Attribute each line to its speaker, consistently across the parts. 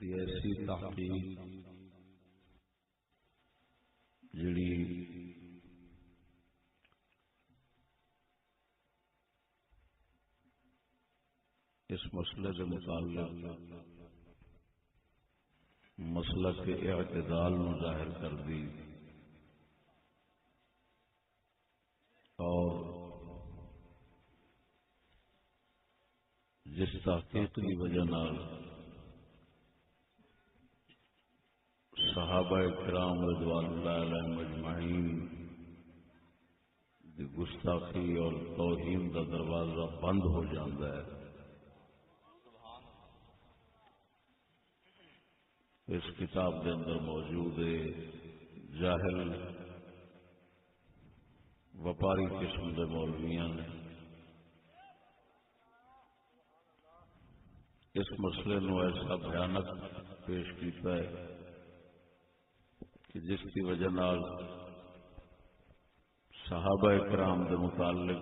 Speaker 1: دی ایسی تحقیق جڑی اس مسئلے کے متعلق مسلک اعتدال نو ظاہر کر دی اور جس تحقیق کی وجہ نال صحابہ کرام رضوان اللہ علیہم اجمعین دی گستاخی اور توہین کا دروازہ بند ہو جاتا ہے، اس کتاب کے اندر موجود ہے۔ جاہل وپاری قسم کے مولویاں نے اس مسئلے نو ایسا بھیانک پیش کیتا ہے کہ جس کی وجہ نال صحابہ کرام کے متعلق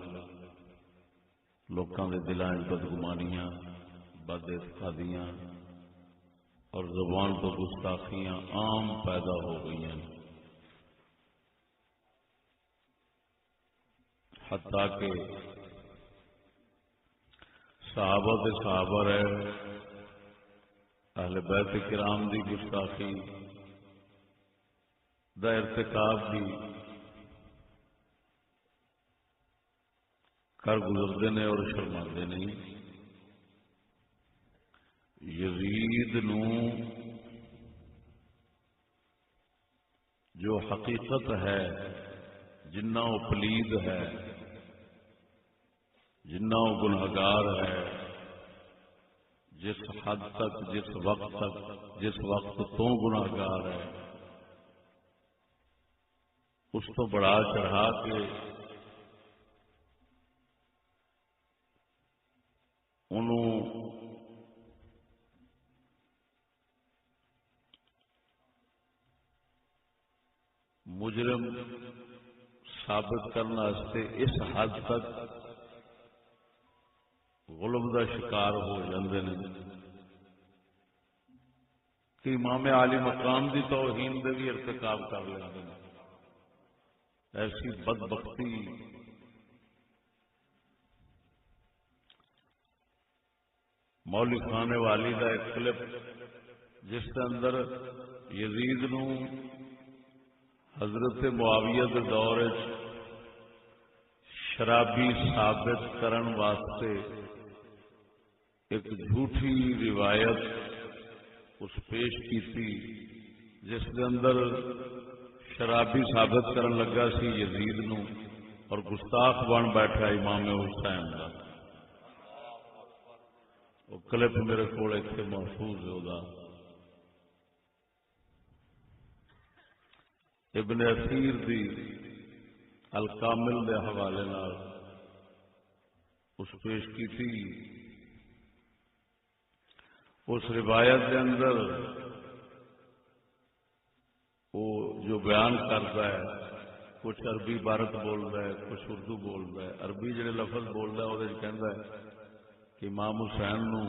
Speaker 1: لوکاں دے دلاں وچ بدگمانیاں، بد اعتقادیاں اور زبان تو گستاخیاں عام پیدا ہو گئی ہیں، حتیٰ کہ صحابہ دے صحابہ رہے، اہل بیت کرام دی گستاخی دا ارتکاب بھی کر گزرتے ہیں اور شرماندے نہیں۔ یزید نو جو حقیقت ہے، جنہ وہ پلید ہے، جنہ وہ گنہگار ہے، جس حد تک جس وقت تو گنہگار ہے، اس تو بڑھا چڑھا کے انہوں مجرم ثابت کرنے واسطے اس حد تک غلب کا شکار ہو جاندے نے کہ امام عالی مقام دی توہین دے بھی ارتکاب کر لیندے ہیں۔ ایسی بدبختی مولی خانے والی دا ایک کلپ جس کے اندر یزید نو حضرت معاویہ کے دور شرابی ثابت کرن واسطے ایک جھوٹی روایت اس پیش کی تھی، جس کے اندر شرابی ثابت کرن لگا سی یزید نو اور گستاخ بن بیٹھا امام حسین کا۔ وہ کلپ میرے کو اتنے محفوظ ہے، وہ ابن اثیر دی الکامل دے حوالے نال اس پیش کی تھی۔ اس روایت کے اندر وہ جو بیان کرتا ہے، کچھ عربی عبارت بولتا ہے، کچھ اردو بولتا ہے۔ عربی جڑے لفظ بولتا ہے وہ کہتا ہے کہ امام حسین نو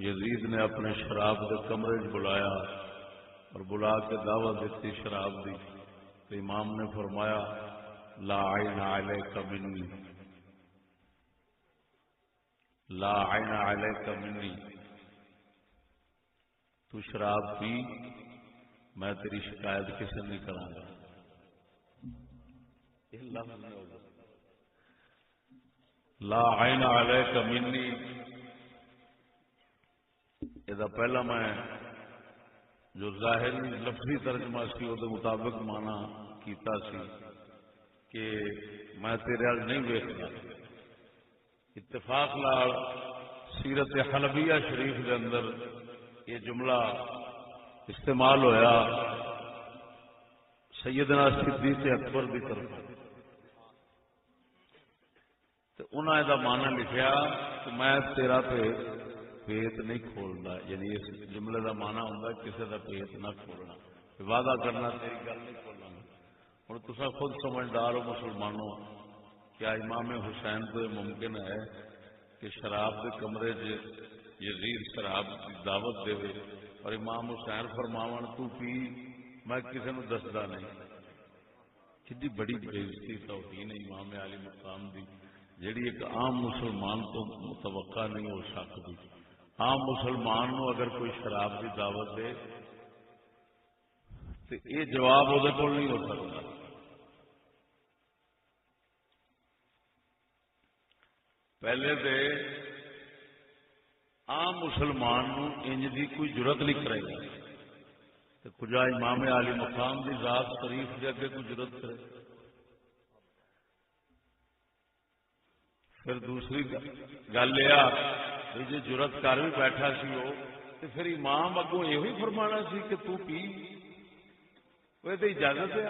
Speaker 1: یزید نے اپنے شراب کے کمرے چ بلایا اور بلا کے دعوت دیتی شراب دی، تو امام نے فرمایا لا عین علیک منی، لا عین علیک منی، تو شراب پی، میں تیری شکایت کسی نہیں کروں گا۔ لا عین علیک منی، یہ پہلا میں جو ظاہری لفظی ترجمہ سی وہ مطابق مانا کیتا سی کہ میں تیرے حال نہیں ویکھدا۔ اتفاق نال سیرت حلبیہ شریف کے اندر یہ جملہ استعمال ہویا سیدنا صدیق اکبر کی طرف، تو انہوں نے مانا لکھیا کہ میں تیرا پیت نہیں کھولنا، یعنی اس جملے کا مانا ہوتا ہے کسی کا پیت نہ کھولنا، وعدہ کرنا تیری گل نہیں کھولنا۔ ہوں تصا خود سمجھدار ہو مسلمانوں، کیا امام حسین تو یہ ممکن ہے کہ شراب کے کمرے یزید شراب کی دعوت دے اور امام حسین فرماون تو پی میں کسی نو دسدا نہیں. کتنی بڑی بےعزتی توہین امام علی مقام دی جیڑی ایک عام مسلمان تو متوقع نہیں ہو سکتی. عام مسلمان نو اگر کوئی شراب کی دعوت دے تو یہ جواب وہ نہیں ہو سکتا. پہلے تو عام مسلمان نو انج دی کوئی جرت نہیں کرے گا تو کجا امام علی مقام دی ذات شریف کے اگے کوئی جرت کرے. پھر دوسری گل یہ جی جرت کر بھی بیٹھا سی وہ تو پھر امام اگوں یہ فرمانا سی کہ تو پی وہ تو اجازت ہے.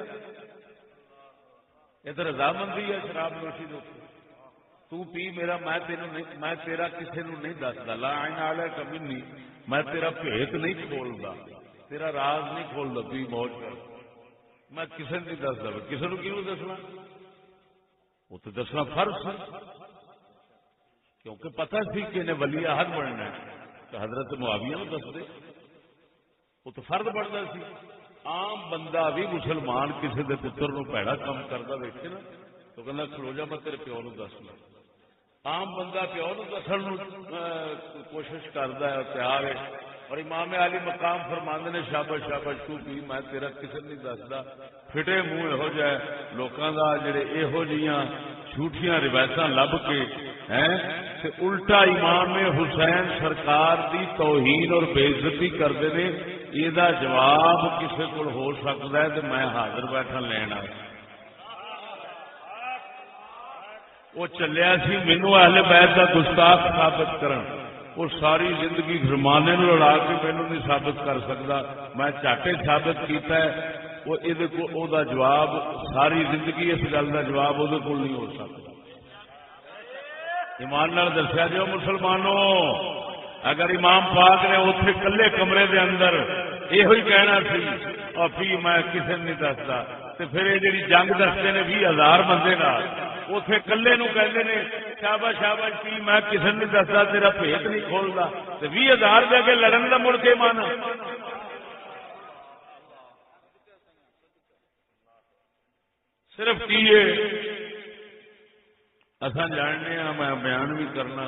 Speaker 1: یہ تو رضامندی ہے شراب نوشی دو تو پی میرا میں تیرا کسی نو نہیں دستا. لا عین علیک منی میں تیرا بھیت نہیں کھولتا تیرا راز نہیں کھولتا. پی موج کر میں کسی نہیں دستا. کسی نو کیوں دسنا؟ وہ تو دسنا فرض ہے کیونکہ پتہ سی کہ انہیں ولی عہد بننا ہے. تو حضرت معاویہ نو دس دے وہ تو فرض بنتا سی. عام بندہ بھی مسلمان کسی دے پتر نو پیڑا کام کرتا ویکھے نا تو کہنا کھلو جا میں تیرے پیو نو دسنا. عام بندہ پیو نو دسن کوشش کرتا ہے تیار ہے. اور امام علی مقام فرماندے نے شاباش شاباش تو بھی میں تیرا کسی نہیں دستا. پھٹے منہ یہو جہ لوکاں دا جڑے یہو جیاں جھوٹیاں روایتاں لب کے تے الٹا امام حسین سرکار دی توہین اور بے عزتی کرتے ہیں. یہ جواب کسی کو ہو سکتا ہے تو میں حاضر بیٹھا لینا. وہ چلیا سی مینو اہل بیت کا گستاخ ثابت کرن. وہ ساری زندگی زمانے نو لڑا کے مینو نہیں ثابت کر سکتا. میں چاٹے ثابت کیتا ہے. وہ او دا جواب ساری زندگی اس گل کا جواب وہ نہیں ہو سکتا. ایمان نال دسیا جی مسلمانوں اگر امام پاک نے اتنے کلے کمرے دے اندر یہ کہنا سی اور پی میں کسی نہیں دستا تو پھر یہ جی جنگ دستے نے 20,000 بندے اتے کلے نو کہتے ہیں شاباش شاباش پی میں کسی نہیں دستا تیرا بھیت نہیں کھولتا تو 20,000 دے کے لڑن کا مڑ کے من صرف کی اصا جاننے ہاں میں بیان بھی کرنا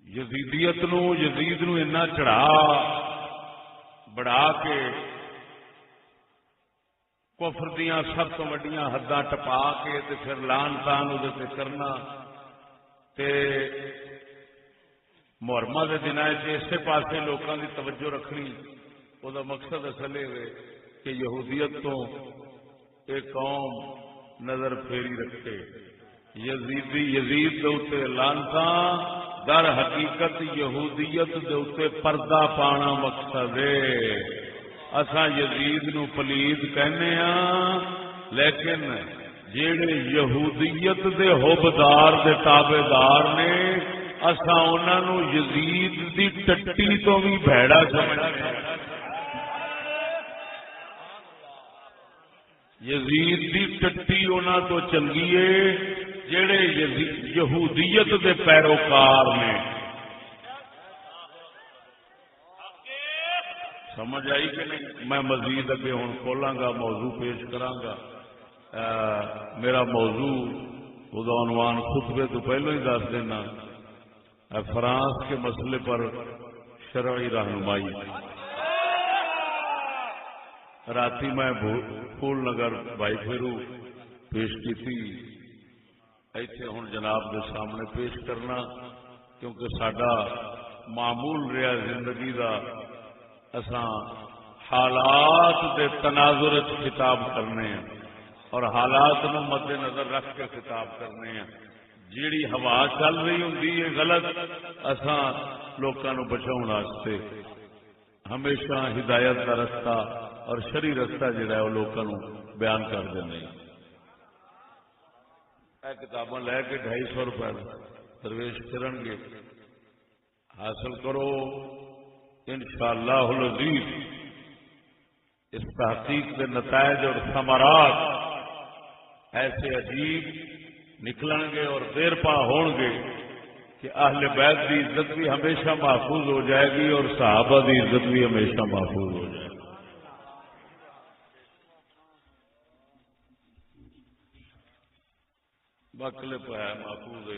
Speaker 1: یزیدیت نو یزید نو اتنا چڑھا بڑھا کے کفر دیاں سب تو وڈیاں حداں ٹپا کے تے پھر لان تان وہ کرنا تے محرمہ دے دن اسے پاسے لوگوں کی توجہ رکھنی. وہ مقصد اصل یہ کہ یہودیت تو ایک قوم نظر پھیری رکھے. یزید دے اوتے لانتاں در حقیقت یہودیت دے اوتے پردہ پانا مقصد ہے. اساں یزید نو پلید کہنے ہاں لیکن جیڑے یہودیت دے حبدار دے تابعدار نے اساں انہاں نو یزید دی ٹٹی تو بھی بھیڑا سمجھنے ہیں. یزید دی ٹٹی انہاں تو چنگی ہے جڑے یہودیت دے پیروکار نے. سمجھ آئی کہ نہیں؟ میں مزید اگے ہوں کھولاں گا موضوع پیش کراں گا. میرا موضوع خدا عنوان خطبے تو پہلو ہی دس دینا فرانس کے مسئلے پر شرعی رہنمائی. راتی میں پھول نگر بھائی پھیرو پیش کی تھی ایتھے ہوں جناب کے سامنے پیش کرنا کیونکہ سڈا معمول رہا زندگی دا اساں حالات دے تناظر خطاب کرنے ہیں اور حالات نو مد نظر رکھ کے خطاب کرنے ہیں. جیڑی ہوا چل رہی ہوندی ہے غلط اساں لوکاں نو بچاؤن واسطے ہمیشہ ہدایت کا رستہ اور شرعی رستہ جڑا ہے وہ لوگوں کو بیان کر دینے. یہ کتاباں لے کے 250 روپے درویش کرن گے حاصل کرو انشاءاللہ العزیز. اس تحقیق کے نتائج اور ثمرات ایسے عجیب نکلن گے اور دیر پا ہون گے کہ اہل بیت کی عزت بھی ہمیشہ محفوظ ہو جائے گی اور صحابہ کی عزت بھی ہمیشہ محفوظ ہو جائے گی. باقی پایا محفوظ ہے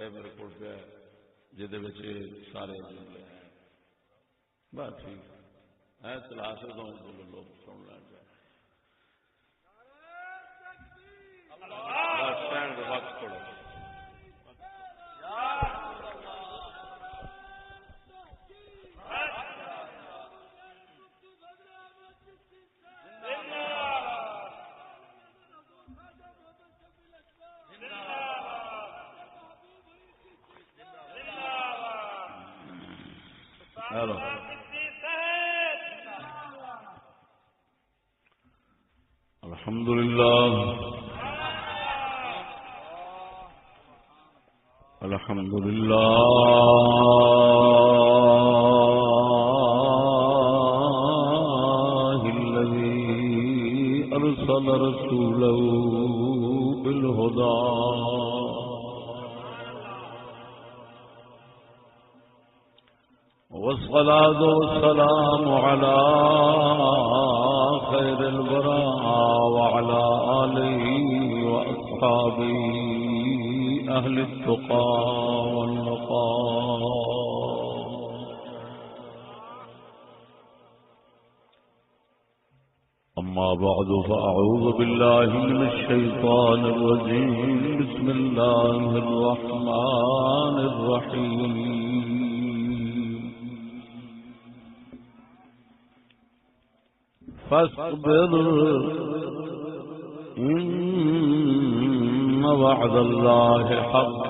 Speaker 1: میرے کو پیا جہد سارے جملے ہیں. بس ٹھیک ہے چلا سکتا ہوں بولو لوگ سن لین جائے بس کہنے کے وقت پڑھو. ہیلو الحمد لله الحمد لله الذي أرسل رسوله بالهدى والصلاة والسلام على خير البراء وعلى آله وأصحابه أهل التقى والنقاء. أما بعد فأعوذ بالله من الشيطان الرجيم. بسم الله الرحمن الرحيم. فاصبر إن وعد الله حق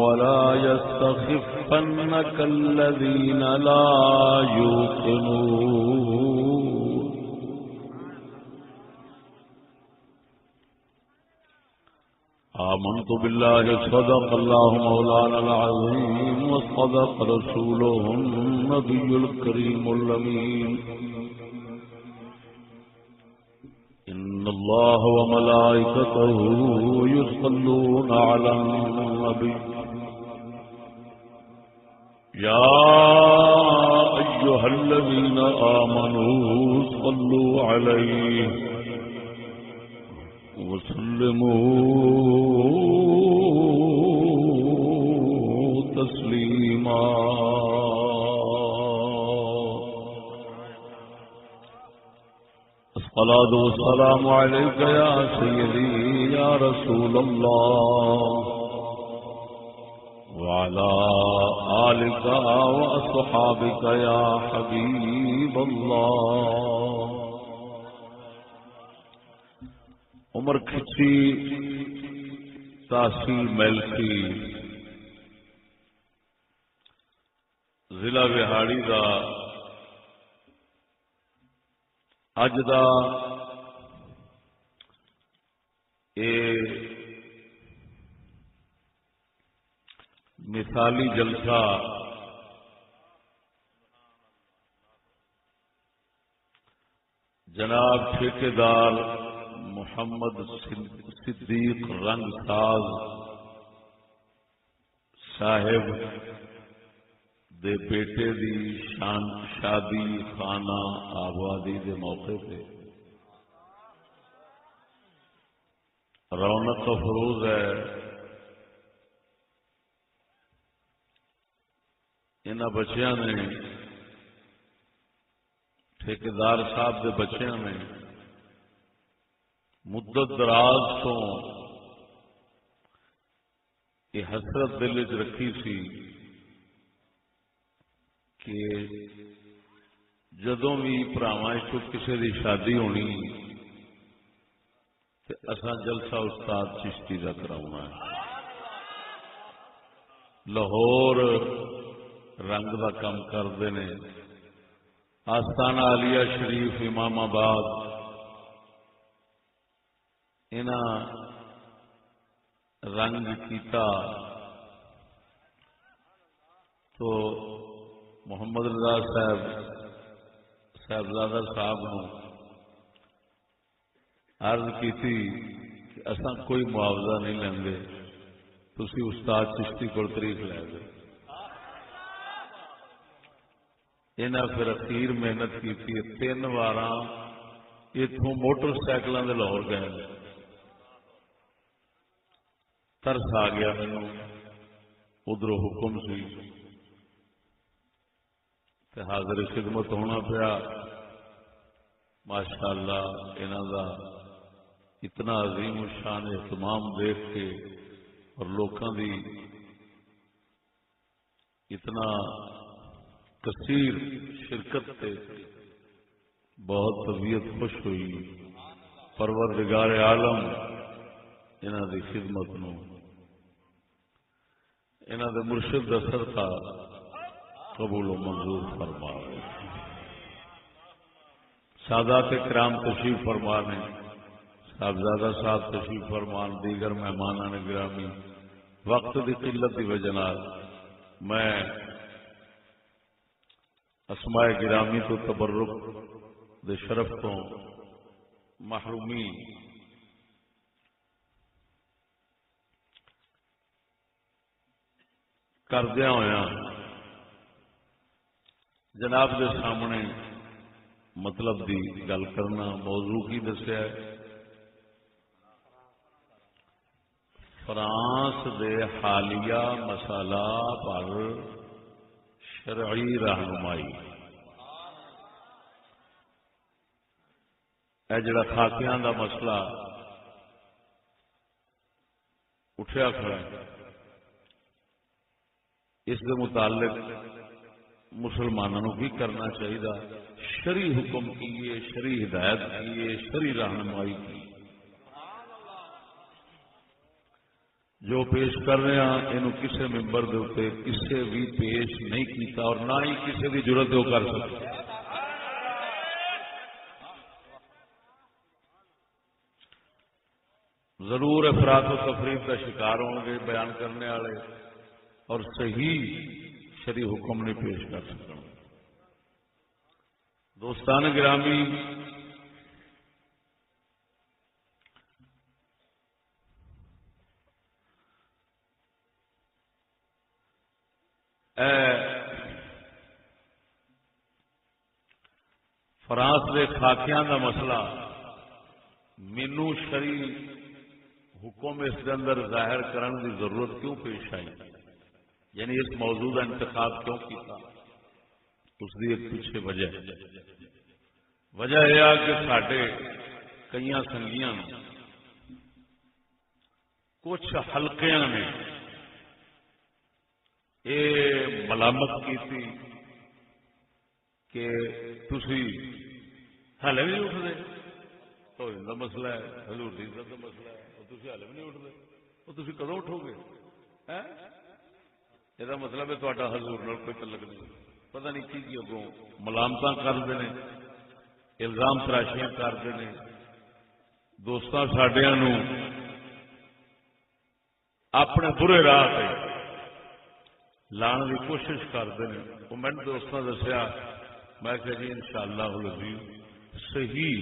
Speaker 1: ولا يستخفنك الذين لا يوقنون. آمنت بالله صدق الله مولانا العظيم وصدق رسوله النبي الكريم الأمين. إن الله وملائكته يصلون على النبي يا أيها الذين آمنوا صلوا عليه وسلموا تسليما. الصلاة والسلام عليك يا سيدي يا رسول الله وعلى آلك وأصحابك يا حبيب الله. عمر کھچی تحصیل میلکی ضلع وہاڑی دا اج دا مثالی جلسہ جناب ٹھیکیدار محمد صدیق رنگ ساز صاحب دے بیٹے دی شادی خانہ آبادی دے موقع پہ رونق افروز ہے. انہاں بچیاں نے ٹھیکیدار صاحب دے بچیاں نے مدت دراز تو یہ حسرت دل وچ رکھی سی کہ جدوں بھی بھراواں چوں کسی دی شادی ہونی تے اساں جلسہ استاد چشتی دا کراؤنا ہے. لاہور رنگ دا کم کرتے ہیں. آستانہ عالیہ شریف امام آباد انہاں رنگ کیتا تو محمد رضا صاحبزادہ صاحب نے عرض کی تھی کہ اساں کوئی معاوضہ نہیں لیں گے تسی استاد چشتی کو تاریخ لے گئے. انہاں پھر اخیر محنت کی 3 وار اتوں موٹر سائیکلوں کے لاہور گئے. ترس آ گیا مینو، ادھر حکم سی تے حاضر خدمت ہونا پیا. ماشاء اللہ انہوں دا اتنا عظیم الشان اہتمام دیکھ کے اور لوکاں دی اتنا کثیر شرکت تے بہت طبیعت خوش ہوئی. پروردگار عالم انہوں دی خدمت نو انہوں دے مرشد دا صدقہ قبول و منظور فرمائے. سادات کرام تشریف فرمانے، صاحبزادہ صاحب تشریف فرمان، دیگر مہمانان گرامی، وقت دی قلت دی وجہ نال میں اسماء گرامی تو تبرک دے شرف تو محرومی کردیا ہویا جناب دے سامنے مطلب دی گل کرنا. موضوع کی دسیا ہے؟ فرانس دے حالیہ مسئلہ پر شرعی رہنمائی. اے جڑا خاکیاں دا مسئلہ اٹھیا کھڑا ہے، اس کے متعلق مسلمانوں کی کرنا چاہیے؟ شرعی حکم کیے، شرعی ہدایت کیے، شرعی رہنمائی کی. جو پیش کر رہے ہیں یہ کسی ممبر دے اوپر کسی بھی پیش نہیں کیتا اور نہ ہی کسی کی ضرورت وہ کر سکتا. ضرور افراط و تفریط کا شکار ہوں گے بیان کرنے والے اور صحیح شرعی حکم نہیں پیش کر سکتے. دوستان گرامی، فرانس کے خاکیاں دا مسئلہ مینو شرعی حکم اس کے اندر ظاہر کرنے کی ضرورت کیوں پیش آئی، یعنی اس موضوع کا انتخاب کیوں کیتا؟ اس کی ایک پیچھے وجہ یہ ہے کہ ساڈے کئی سنگیاں کچھ حلقیاں نے یہ ملامت کی تھی کہ تسی ہلے بھی نہیں اٹھتے، تو ان کا مسئلہ ہے، حضور دی عزت کا مسئلہ ہے، اور تسی ہلے بھی نہیں اٹھتے، تو تسی کدوں اٹھو گے؟ یہ مطلب ہے تہاڈا حضور نال کوئی تعلق نہیں. پتہ نہیں کی اگوں ملامت کرتے ہیں، الزام تراشیاں کرتے ہیں. دوستاں ساڈیاں نو اپنے برے راہ پہ لان کی کوشش کرتے ہیں. وہ میں دوستاں دسیا، میں کہ جی انشاءاللہ العزیز صحیح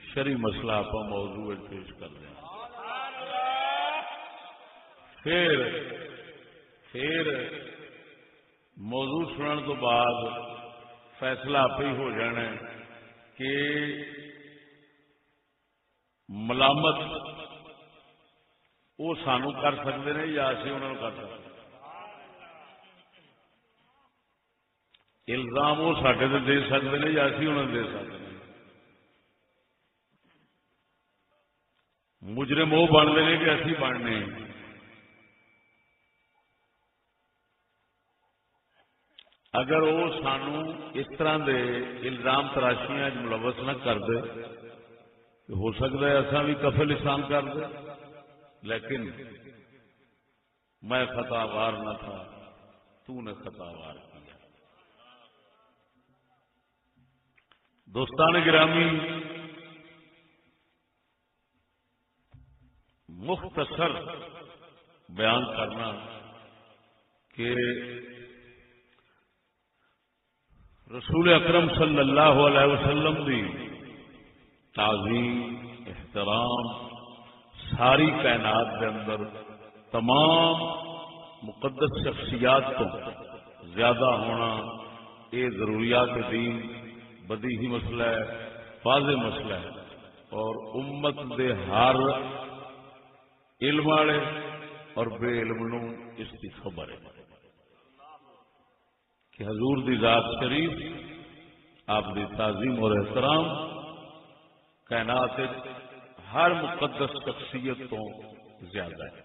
Speaker 1: شرعی مسئلہ آپ موضوع پیش کر دیں. پھر موضوع سننے تو بعد فیصلہ آپ ہی ہو جانا ہے کہ ملامت وہ سانو کر سکتے ہیں یا اسی انہوں کر سکتے ہیں. الزام وہ ساڈے تے دے سکتے ہیں یا اسی انہوں دے سکتے ہیں. مجرم وہ بنتے ہیں کہ اسی بننے. اگر وہ سانو اس طرح دے الزام تراشیاں ملوث نہ کر دے تو ہو سکتا ہے اصا بھی کفل لسان کر دے، لیکن میں خطا وار نہ تھا، تو نے خطا وار کیا. دوستان گرامی، مختصر بیان کرنا کہ رسول اکرم صلی اللہ علیہ وسلم دی تعظیم احترام ساری کائنات کے اندر تمام مقدس شخصیات تو زیادہ ہونا یہ ضروریات دین بدیہی مسئلہ ہے، واضح مسئلہ ہے، اور امت دے ہر علم والے اور بے علم نو اس کی خبر ہے کہ حضور دی ذات شریف، آپ دی تعظیم اور احترام کائنات ہر مقدس شخصیت تو زیادہ ہے۔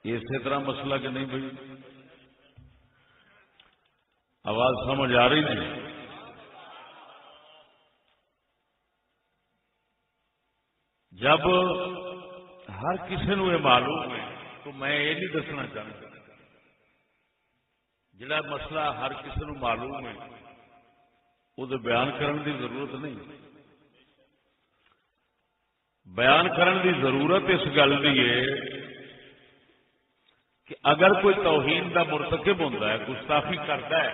Speaker 1: اسی طرح مسئلہ کہ نہیں بھائی؟ آواز سمجھ آ رہی تھی؟ جب ہر کسی نو یہ معلوم ہے تو میں یہ نہیں دسنا چاہتا، جڑا مسئلہ ہر کسی نو معلوم ہے وہ بیان کرنے کی ضرورت نہیں۔ بیان کرنے کی ضرورت اس گل کی ہے کہ اگر کوئی توہین کا مرتکب ہوتا ہے، گستاخی کرتا ہے،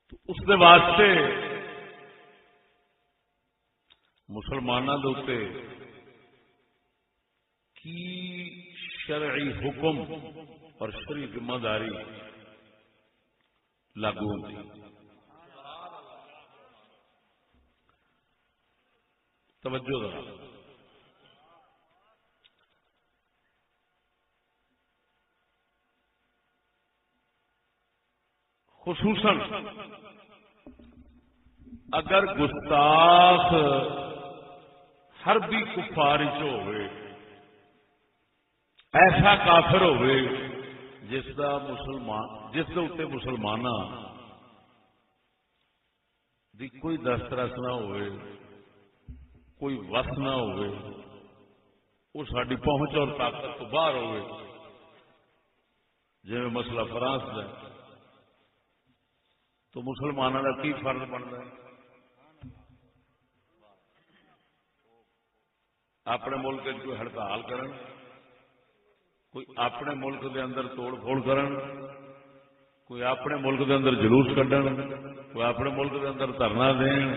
Speaker 1: تو اس کے واسطے مسلمانوں کے اتنے کی شرعی حکم اور شرعی ذمہ داری لاگو ہوتی؟ توجہ ذرا۔ خصوصاً اگر گستاخ حربی کفار ہوئے، ایسا کافر ہوئے جس دا اتنے مسلمانوں دی کوئی دسترس نہ ہوئے، کوئی وس نہ ہوئے، وہ ساری پہنچ اور طاقت تو باہر ہوئے، جی مسئلہ فرانس کا، تو مسلمانوں کا کی فرض بنتا ہے؟ اپنے ملک کوئی ہڑتال کرن، کوئی اپنے ملک دے اندر توڑ پھوڑ کرن، کوئی اپنے ملک دے اندر جلوس کڈن، کوئی اپنے ملک دے اندر دھرنا دین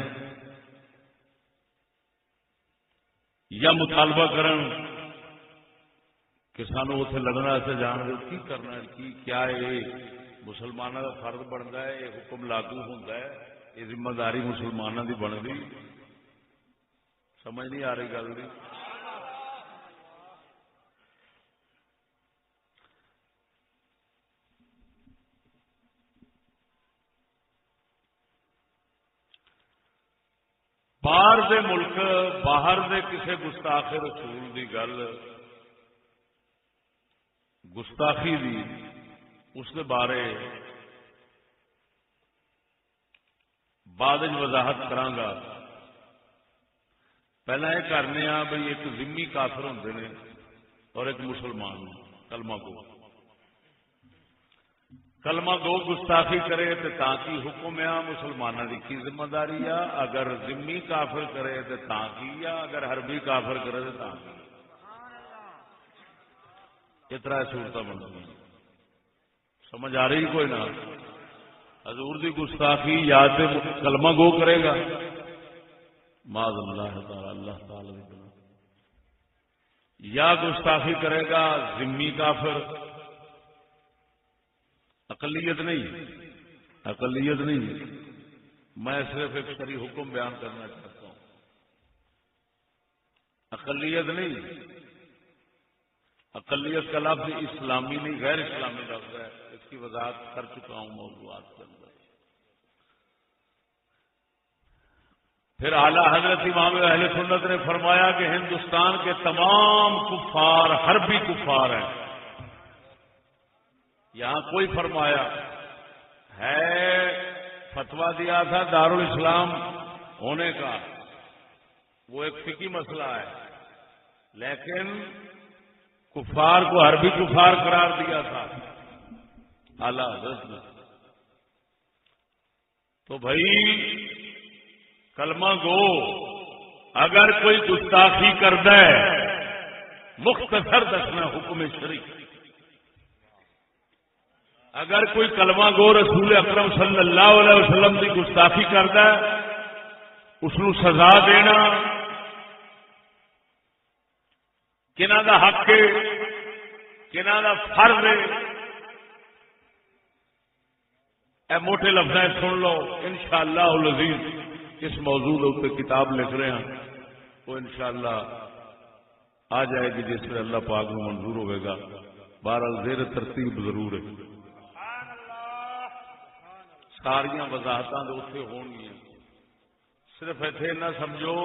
Speaker 1: یا مطالبہ کرن کہ سانو اتنے لڑنا سے جان دو، کی کرنا کی کیا ہے؟ مسلمانوں کا فرض بنتا ہے، یہ حکم لاگو ہوتا ہے، یہ ذمہ داری مسلمانوں کی بنتی؟ سمجھ نہیں آ رہی گل کی؟ باہر دے ملک، باہر دے کسے گستاخ رسول دی گل، گستاخی دی، اس کے بارے بعد وضاحت کرانگا۔ پہلا یہ کرنے بھئی ایک ذمی کافر ہوندے نے اور ایک مسلمان کلمہ گو۔ کلمہ گو گستاخی کرے تو تاں کی حکم ہے، مسلمانوں کی کی ذمہ داری ہے؟ اگر ذمی کافر کرے تو تاں کی ہے، اگر حربی کافر کرے تو تاں کی؟ اتنا صورتیں بنتی، سمجھ آ رہی کوئی نہ؟ حضور دی گستاخی یا تو کلمہ گو کرے گا، معاذ اللہ تعالی، اللہ تعالی یا گستاخی کرے گا ذمی کافر۔ اقلیت نہیں، اقلیت نہیں، میں صرف ایک شرعی حکم بیان کرنا چاہتا ہوں، اقلیت نہیں۔ اقلیت کا لفظ اسلامی نہیں، غیر اسلامی لفظ ہے، اس کی وضاحت کر چکا ہوں موضوعات کے اندر۔ پھر اعلی حضرت امام اہل سنت نے فرمایا کہ ہندوستان کے تمام کفار حربی کفار ہیں۔ یہاں کوئی فرمایا ہے، فتویٰ دیا تھا دارالاسلام ہونے کا، وہ ایک فقہی مسئلہ ہے، لیکن کفار کو حربی کفار قرار دیا تھا اعلیٰ حضرت نے۔ تو بھائی کلمہ گو اگر کوئی گستاخی کرتا ہے، مختصر دسنا حکم شرعی، اگر کوئی کلمہ گو رسول اکرم صلی اللہ علیہ وسلم کی گستاخی کرتا ہے اس نو سزا دینا کنہ دا حق ہے کنہ دا فرض ہے، اے موٹے لفظ سن لو. انشاءاللہ العزیز اس موضوع کے کتاب لکھ رہے ہیں، وہ انشاءاللہ آ جائے گی جس میں اللہ پاک کو منظور ہوئے گا. بہرحال زیر ترتیب ضرور ہے، ساریاں وضاحتاں اتنے ہونگیاں. صرف اتنے نہ سمجھو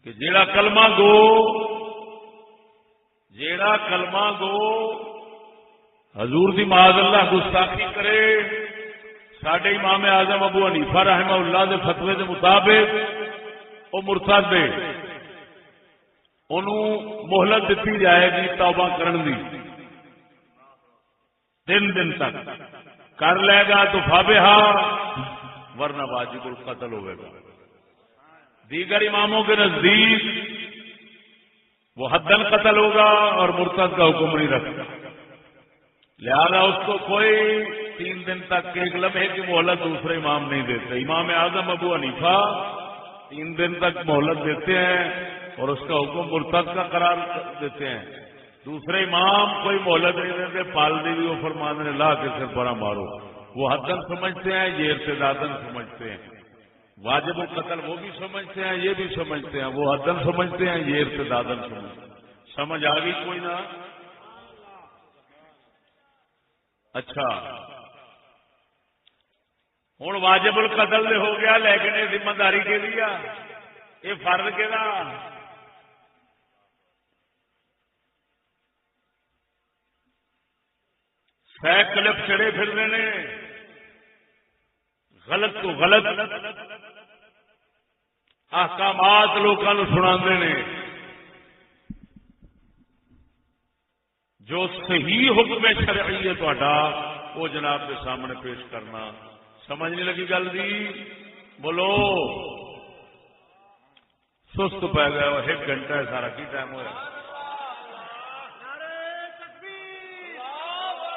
Speaker 1: کہ جیڑا کلمہ گو حضور دی معاذ اللہ گستاخی کرے، ساڈے امام اعظم ابو حنیفہ رحمہ اللہ دے فتوی دے مطابق وہ مرتد ہے، انہوں مہلت دیتی جائے گی توبہ کرن دی 3 دن تک. کر لے گا تو فابہا، ورنہ واجب القتل ہوئے گا. دیگر اماموں کے نزدیک وہ حدن قتل ہوگا اور مرتد کا حکم نہیں رکھتا، لہذا اس کو کوئی 3 دن تک ایک لمحے کی مہلت دوسرے امام نہیں دیتے. امام اعظم ابو حنیفہ 3 دن تک مہلت دیتے ہیں اور اس کا حکم مرتد کا قرار دیتے ہیں. دوسرے امام کوئی مہلت نہیں دیتے، پال دی بھی وہ فرماتے ہیں لا کے سر بڑا مارو. وہ حدن سمجھتے ہیں، یہ ارتدادن سمجھتے ہیں. واجب القتل وہ بھی سمجھتے ہیں، یہ بھی سمجھتے ہیں. وہ حدن سمجھتے ہیں، یہ ارتدادن سمجھتے ہیں. سمجھ آ گئی کوئی نہ؟ اچھا ہوں واجب القتل ہو گیا، لیکن یہ ذمہ داری کے لیا، یہ فرض کے دا کلپ چڑے پھر رہے ہیں، غلط تو غلط احکامات لوگوں کو سنا نے. جو صحیح حکم شرعی ہے تہاڈا وہ جناب کے سامنے پیش کرنا. سمجھ نہیں لگی گل دی؟ بولو. سست پی گیا، 1 گھنٹہ ہے سارا کی ٹائم ہوا؟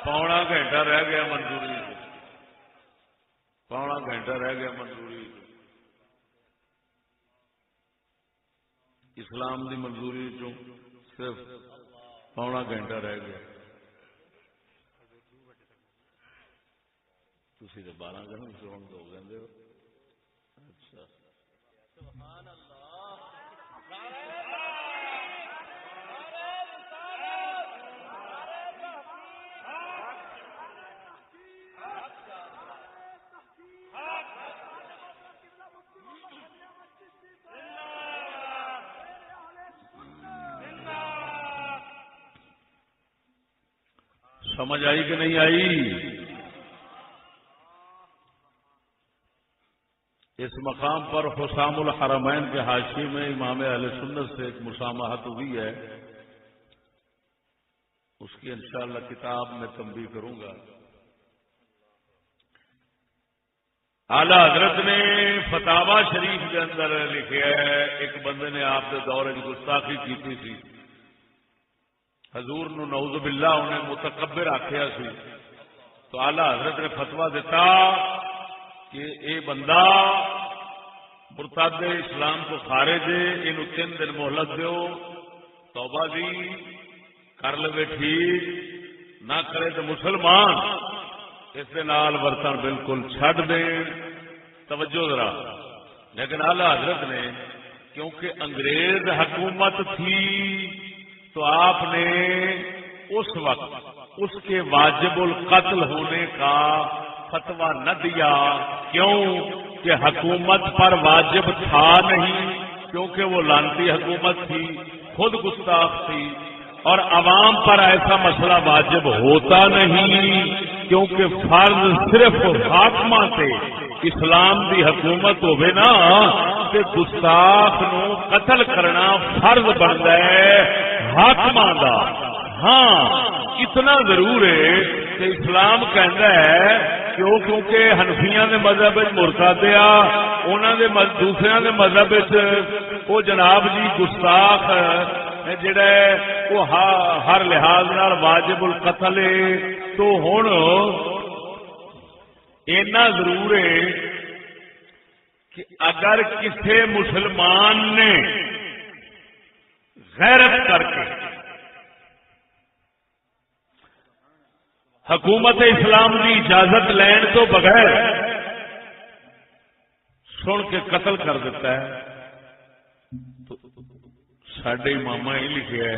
Speaker 1: پونا گھنٹہ رہ گیا منظوری، پونا گھنٹہ رہ گیا منظوری. اسلام دی منظوری چوں صرف پونا گھنٹہ رہ گیا. تھی تو 12 گھنٹے سون دو گے. اچھا سمجھ آئی کہ نہیں آئی؟ اس مقام پر حسام الحرمین کے حاشیے میں امام اہل سنت سے ایک مسامحت ہوئی ہے، اس کی انشاءاللہ کتاب میں تنبیہ کروں گا. اعلی حضرت نے فتاوا شریف کے اندر لکھا ہے، ایک بندے نے آپ کے دور کی گستاخی کی تھی، حضور نو نعوذ باللہ انہیں متکبر آخیا سی، تو اعلی حضرت نے فتوا دیتا کہ اے بندہ مرتد اسلام کو خارج ہے، یہ 3 دن مہلت دیو، توبہ دی کر لے ٹھیک، نہ کرے تو مسلمان اس دے نال برتن بالکل چھڈ دیں. توجہ ذرا. لیکن اعلی حضرت نے کیونکہ انگریز حکومت تھی تو آپ نے اس وقت اس کے واجب القتل ہونے کا فتویٰ نہ دیا. کیوں کہ حکومت پر واجب تھا نہیں، کیونکہ وہ لعنتی حکومت تھی، خود گستاخ تھی، اور عوام پر ایسا مسئلہ واجب ہوتا نہیں، کیونکہ فرض صرف حاکماں تے اسلام دی حکومت ہوئے نا کہ گستاخ نو قتل کرنا فرض بنتا ہے حاکماں دا. ہاں اتنا ضرور ہے کہ اسلام کہندا ہے کہ وہ کیونکہ حنفیاں دے مذہب وچ مرتد آ، انہاں دے دوسریاں دے مذہب وچ وہ جناب جی گستاخ جڑا ہے وہ ہر لحاظ نال واجب القتل ہے. تو ہن اینا ضرور ہے کہ اگر کسی مسلمان نے غیرت کر کے حکومت اسلام کی اجازت لین تو بغیر سن کے قتل کر دیتا ہے تو ساڈے اماماں یہ لکھا ہے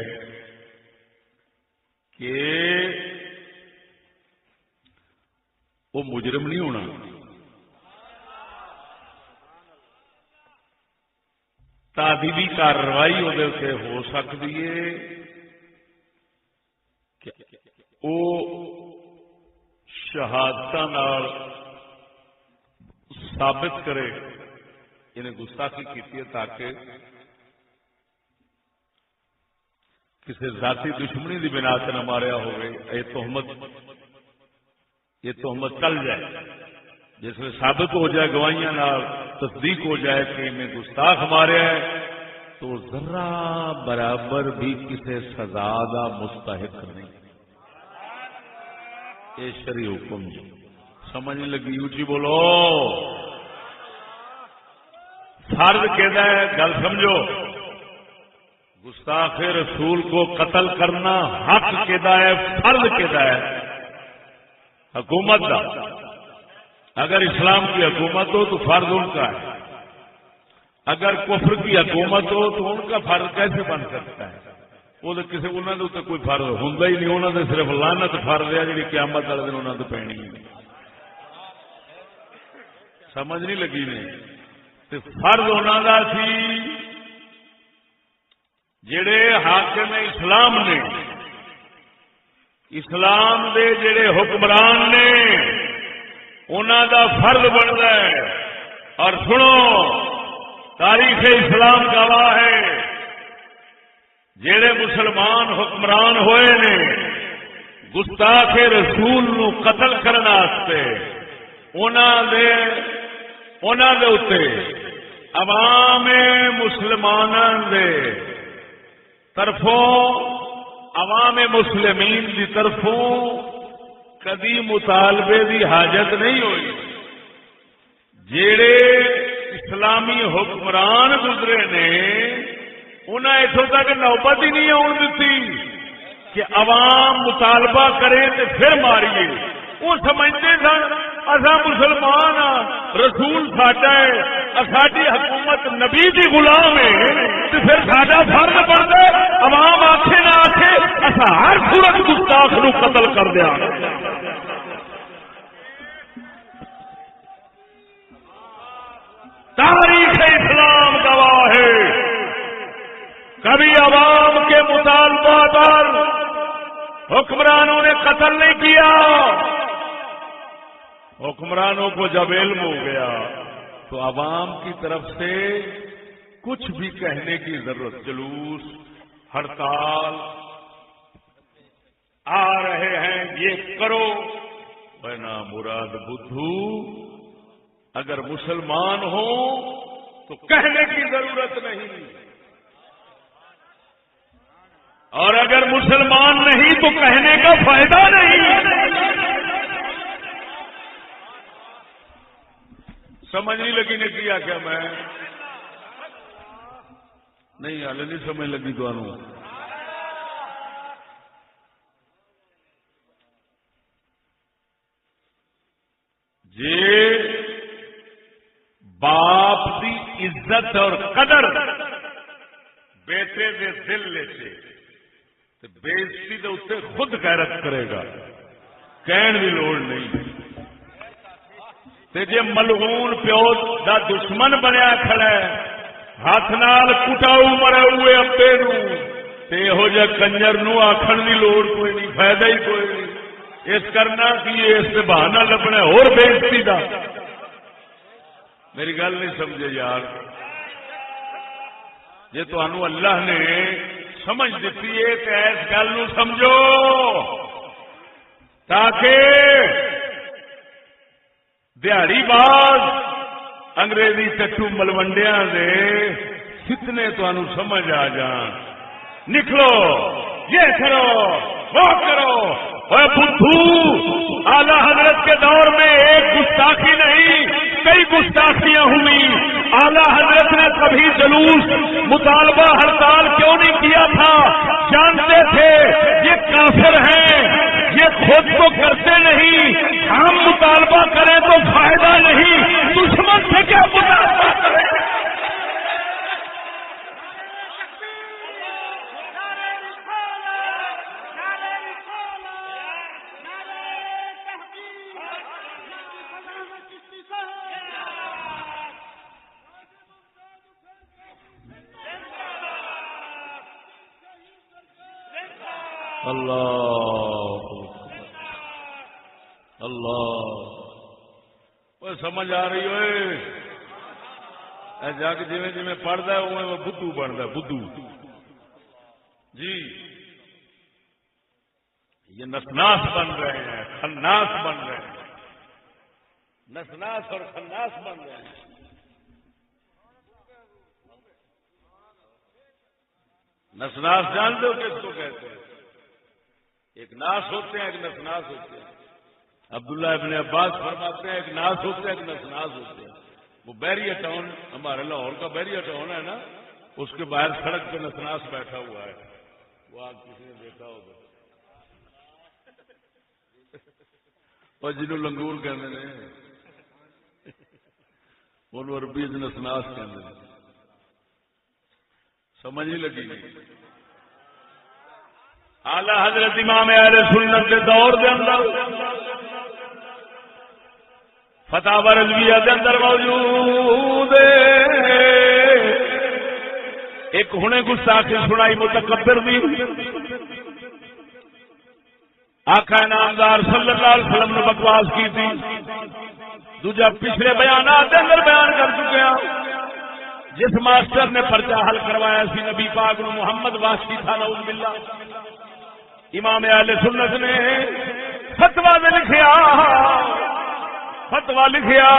Speaker 1: کہ وہ مجرم نہیں ہونا، تعدیلی کارروائی وہ ہو سکتی ہے کہ وہ شہادتاں نال ثابت کرے انہیں گستاخی کی ہے تاکہ کسی ذاتی دشمنی کی بنا سے نہ ماریا ہوئے یہ تہمت چل جائے، جس میں ثابت ہو جائے گواہیاں نال تصدیق ہو جائے کہ انہیں گستاخ ماریا ہے تو ذرا برابر بھی کسی سزا کا مستحق نہیں۔ یہ شرعی حکم جی، سمجھ نہیں لگی؟ اونچی بولو۔ فرض کہتا ہے، گل سمجھو، گستاخ رسول کو قتل کرنا حق کہتا ہے، فرض کہتا ہے حکومت کا۔ اگر اسلام کی حکومت ہو تو فرض ان کا ہے، اگر کفر کی حکومت ہو تو ان کا فرض کیسے بن سکتا ہے؟ وہ تو کسی انہوں نے کوئی فرض ہوتا ہی نہیں، انہوں نے صرف لعنت فرض ہے جی قیامت والے دن انہوں نے پینی ہے۔ سمجھ نہیں لگی نے؟ تو فرض انہوں کا سی جڑے حاکم اسلام نے، اسلام دے جڑے حکمران نے، انہوں دا فرض بنتا ہے۔ اور سنو، تاریخ اسلام گواہ ہے، جڑے مسلمان حکمران ہوئے نے گستاخ رسول نو قتل کرنے واسطے انہاں دے اوتے عوام مسلماناں دے طرفوں، عوام مسلمین دی طرفوں کدی مطالبے دی حاجت نہیں ہوئی۔ جڑے اسلامی حکمران گزرے نے انہیں اتوں تک نوبت ہی نہیں آن دیتی کہ عوام مطالبہ کرے تو پھر ماریے۔ وہ سمجھتے سن اصا مسلمان ہاں، رسول ساڈا ہے، ساری حکومت نبی دی غلام ہے، تو پھر ساڈا فرض بنتا ہے عوام آکھے نہ آکھے اصا ہر صورت گستاخ نو قتل کر دیا۔ تاریخ اسلام گواہ ہے، کبھی عوام کے مطالبہ پر حکمرانوں نے قتل نہیں کیا۔ حکمرانوں کو جب علم ہو گیا تو عوام کی طرف سے کچھ بھی کہنے کی ضرورت، جلوس، ہڑتال آ رہے ہیں یہ کرو، بنا مراد بدھو اگر مسلمان ہو تو کہنے کی ضرورت نہیں، اور اگر مسلمان نہیں تو کہنے کا فائدہ نہیں۔ سمجھ نہیں لگی نے کیا کیا میں نہیں ہال نہیں سمجھ لگی تو جی باپ دی عزت اور قدر بیٹے دے دل لیتے بےزتی دے اتنے خود غیرت کرے گا، کہن بھی لوڑ نہیں۔ تے جے ملعون پیو دا دشمن بنیا کھڑا ہے، ہاتھ نال کٹاؤ مرے ہوئے ابے نو، تے یہو جے کنجر نو آکھن دی لوڑ کوئی نہیں، فائدہ ہی کوئی نہیں۔ اس کرنا کی اس سے بہانہ لبنا اور بےزتی دا۔ میری گل نہیں سمجھے یار؟ جے تانوں اللہ نے سمجھ دیتی ہے تو اس گل نو سمجھو، تاکہ دیہڑی باز انگریزی چٹو ملوڈیا دے فتنے تانوں سمجھ آ جان۔ نکلو، یہ کرو، وہ کرو۔ اے بدھو، اعلی حضرت کے دور میں ایک گستاخی نہیں
Speaker 2: کئی گستاخیاں ہوئی. اعلی حضرت نے کبھی جلوس مطالبہ ہڑتال کیوں نہیں کیا تھا؟ جانتے تھے یہ کافر ہیں، یہ خود تو کرتے نہیں، ہم مطالبہ کریں تو فائدہ نہیں، دشمن سے کیا مطالبہ کریں.
Speaker 1: اللہ اللہ وہ سمجھ آ رہی ہوئے جگ جی جی پڑھتا ہے وہ بدھو بنتا ہے بدھو. جی یہ نسناس بن رہے ہیں، خناس بن رہے ہیں، نسناس اور خناس بن رہے ہیں. نسناس جانتے ہو کس کو کہتے ہیں؟ ایک ناس ہوتے ہیں، ایک نسناس ہوتے ہیں. عبداللہ ابن عباس فرماتے ہیں ایک ناس ہوتے ہیں، ایک نسناس ہوتے ہیں. وہ بیریا ٹاؤن ہمارے لاہور کا بیریا ٹاؤن ہے نا، اس کے باہر سڑک پہ نسناس بیٹھا ہوا ہے. وہ آج کسی نے دیکھا ہوگا، اور جنہوں لنگور کہتے ہیں انہوں عربی نسناس کہتے ہیں. سمجھ نہیں لگی.
Speaker 2: اعلی حضرت امام اہل سنت کے دور دے اندر فتاوی رضویہ دے اندر موجود ایک ہنے گستاخی سنائی متکبر دی. آقا نامدار صلی اللہ علیہ وسلم نے بکواس کی تھی. دوجا پچھلے بیانات دے اندر بیان کر چکے ہیں. جس ماسٹر نے پرچہ حل کروایا سی نبی پاک نو محمد واسطی تھا نعوذ باللہ. امام اہل سنت نے فتوا لکھیا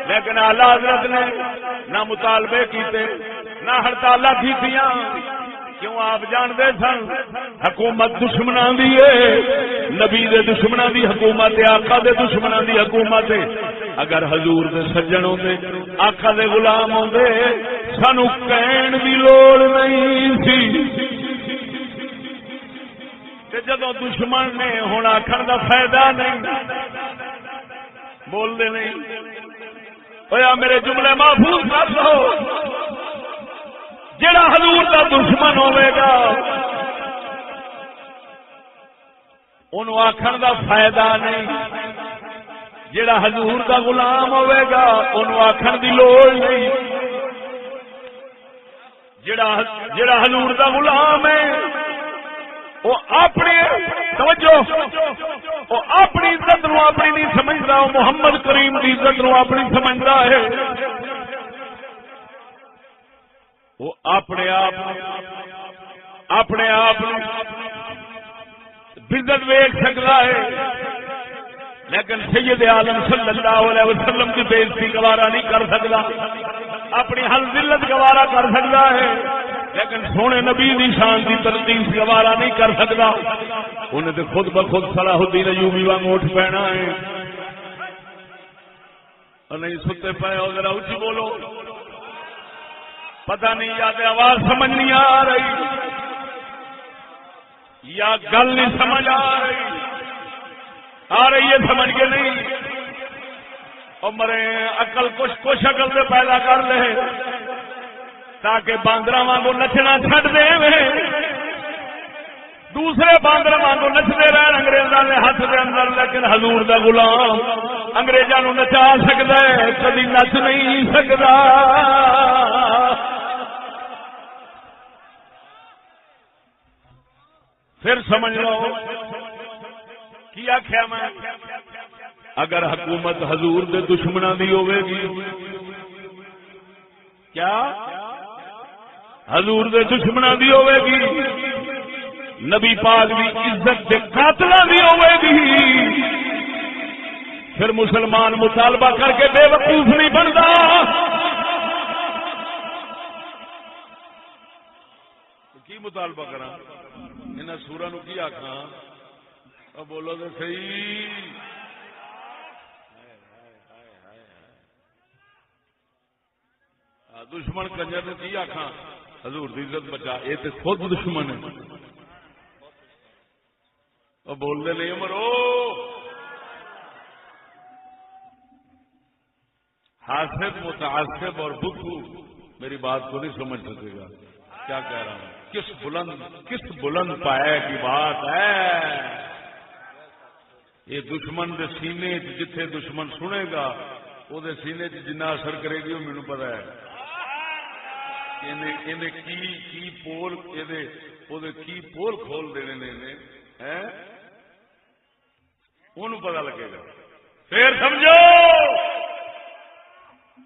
Speaker 2: لیکن اعلی حضرت نے نہ مطالبے کیتے نہ ہڑتال کیتیاں. کیوں؟ آپ جانتے سن حکومت دشمناں دی ہے، نبی دے دشمناں دی حکومت ہے، آقا دے دشمناں دی حکومت ہے. اگر حضور دے سجن ہوندے، آقا دے غلام ہوندے، سانو کہن دی لوڑ نہیں سی. جدو دشمن نے ہوں آخر کا فائدہ نہیں، بولتے نہیں. ہویا میرے جملے محفوظ کر لو. جڑا حضور کا دشمن ہوے گا انہوں آخر کا فائدہ نہیں، جڑا حضور کا غلام ہوے گا انہوں آخر کی لوڑ نہیں. جڑا حضور کا غلام ہے وہ اپنی توجہ، وہ اپنی عزت نو اپنی نہیں سمجھتا، وہ محمد کریم کی عزت نو اپنی سمجھتا ہے. وہ اپنے آپ عزت ویکھ سکتا ہے، لیکن سید عالم صلی اللہ علیہ وسلم کی بےزتی گوارا نہیں کر سکتا. اپنی حل ذلت گوارا کر سکتا ہے، لیکن سونے نبی دی شان دی تلقین گوارا نہیں کر سکتا. انہیں تو خود بخود صلاح الدین ایوبی وانگ اٹھ پینا ہے. اور نہیں ستے پے ہو ذرا اچھی بولو. پتہ نہیں یا تو آواز سمجھ نہیں آ رہی یا گل نہیں سمجھ آ رہی ہے سمجھ کے نہیں. اور مرے عقل کچھ عقل سے پیدا کر لے تاکہ باندر وانگو نچنا چھڈ دے. دوسرے باندر وانگو نچتے رہن انگریزاں دے ہاتھ دے اندر، لیکن حضور دا غلام انگریزاں نو نچا سکدا ہے، کبھی نچ نہیں سکدا. پھر سمجھ لو کی آخیا میں. اگر حکومت حضور دے دشمناں دی ہوے گی، کیا حضور دے دشمناں دی ہوے گی، نبی پاک دی عزت دے قاتلاں دی ہوے گی، پھر مسلمان مطالبہ کر کے بے وقوف نہیں بنتا. کی مطالبہ کراں؟ انہاں سوراں نو کی آکھاں؟ بولو تو صحیح.
Speaker 1: دشمن کنجر نے کی آخا حضور دی عزت بچا، یہ تو خود دشمن ہے. اور بولنے نہیں مرو. حاسد متعصب اور بدھو میری بات کو نہیں سمجھ سکے گا. کیا کہہ رہا ہوں؟ کس بلند پائے کی بات ہے. یہ دشمن دے سینے جتھے دشمن سنے گا وہ سینے جنہ اثر کرے گی وہ مینوں پتا ہے. کی پول کھول دینے نے انہوں پتا لگے گا. پھر سمجھو